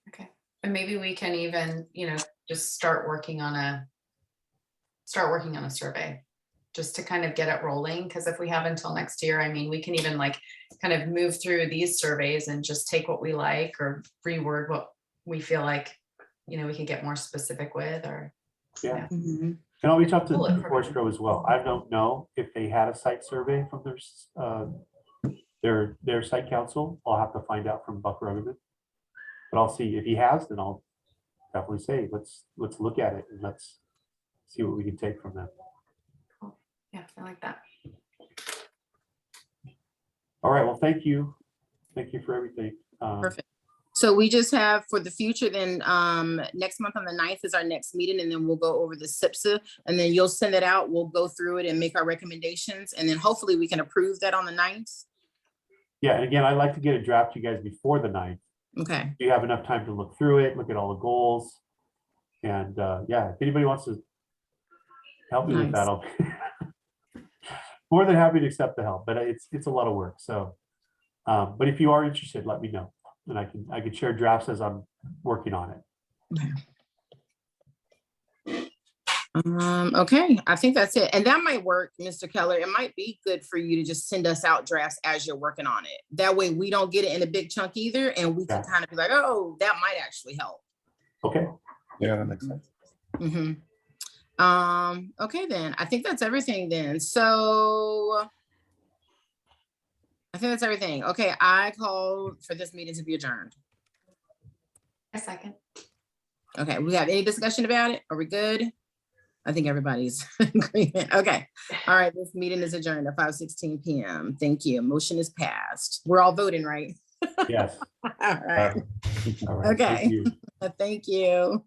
Okay, and maybe we can even, you know, just start working on a survey, just to kind of get it rolling. Because if we have until next year, I mean, we can even like kind of move through these surveys and just take what we like or reword what we feel like, you know, we can get more specific with, or Yeah. Mhm. And I'll reach out to Cool Forest information. Grove as well. I don't know if they had a site survey from their site council. I'll have to find out from Buck Ruggerman. But I'll see if he has, then I'll definitely say, let's look at it and let's see what we can take from them. Yeah, I like that. All right, well, thank you. Thank you for everything. Perfect. So we just have for the future, then next month on the 9th is our next meeting, and then we'll go over the SIPSA, and then you'll send it out. We'll go through it and make our recommendations, and then hopefully we can approve that on the 9th. Yeah, and again, I'd like to get a draft to you guys before the 9th. Okay. You have enough time to look through it, look at all the goals. And yeah, if anybody wants to help me with that, Nice. I'll more than happy to accept the help, but it's a lot of work. So, but if you are interested, let me know. And I can share drafts as I'm working on it. Okay, I think that's it. And that might work, Mr. Keller. It might be good for you to just send us out drafts as you're working on it. That way we don't get it in a big chunk either. And we can Yeah. kind of be like, oh, that might actually help. Okay. Yeah, that makes sense. Okay, then I think that's everything then. So I think that's everything. Okay, I call for this meeting to be adjourned. A second. Okay, we have any discussion about it? Are we good? I think everybody's in agreement. Okay. All right, this meeting is adjourned at 5:16 p.m. Thank you. Motion is passed. We're all voting, right? Yes. All right. All right. Okay. Thank you. Thank you.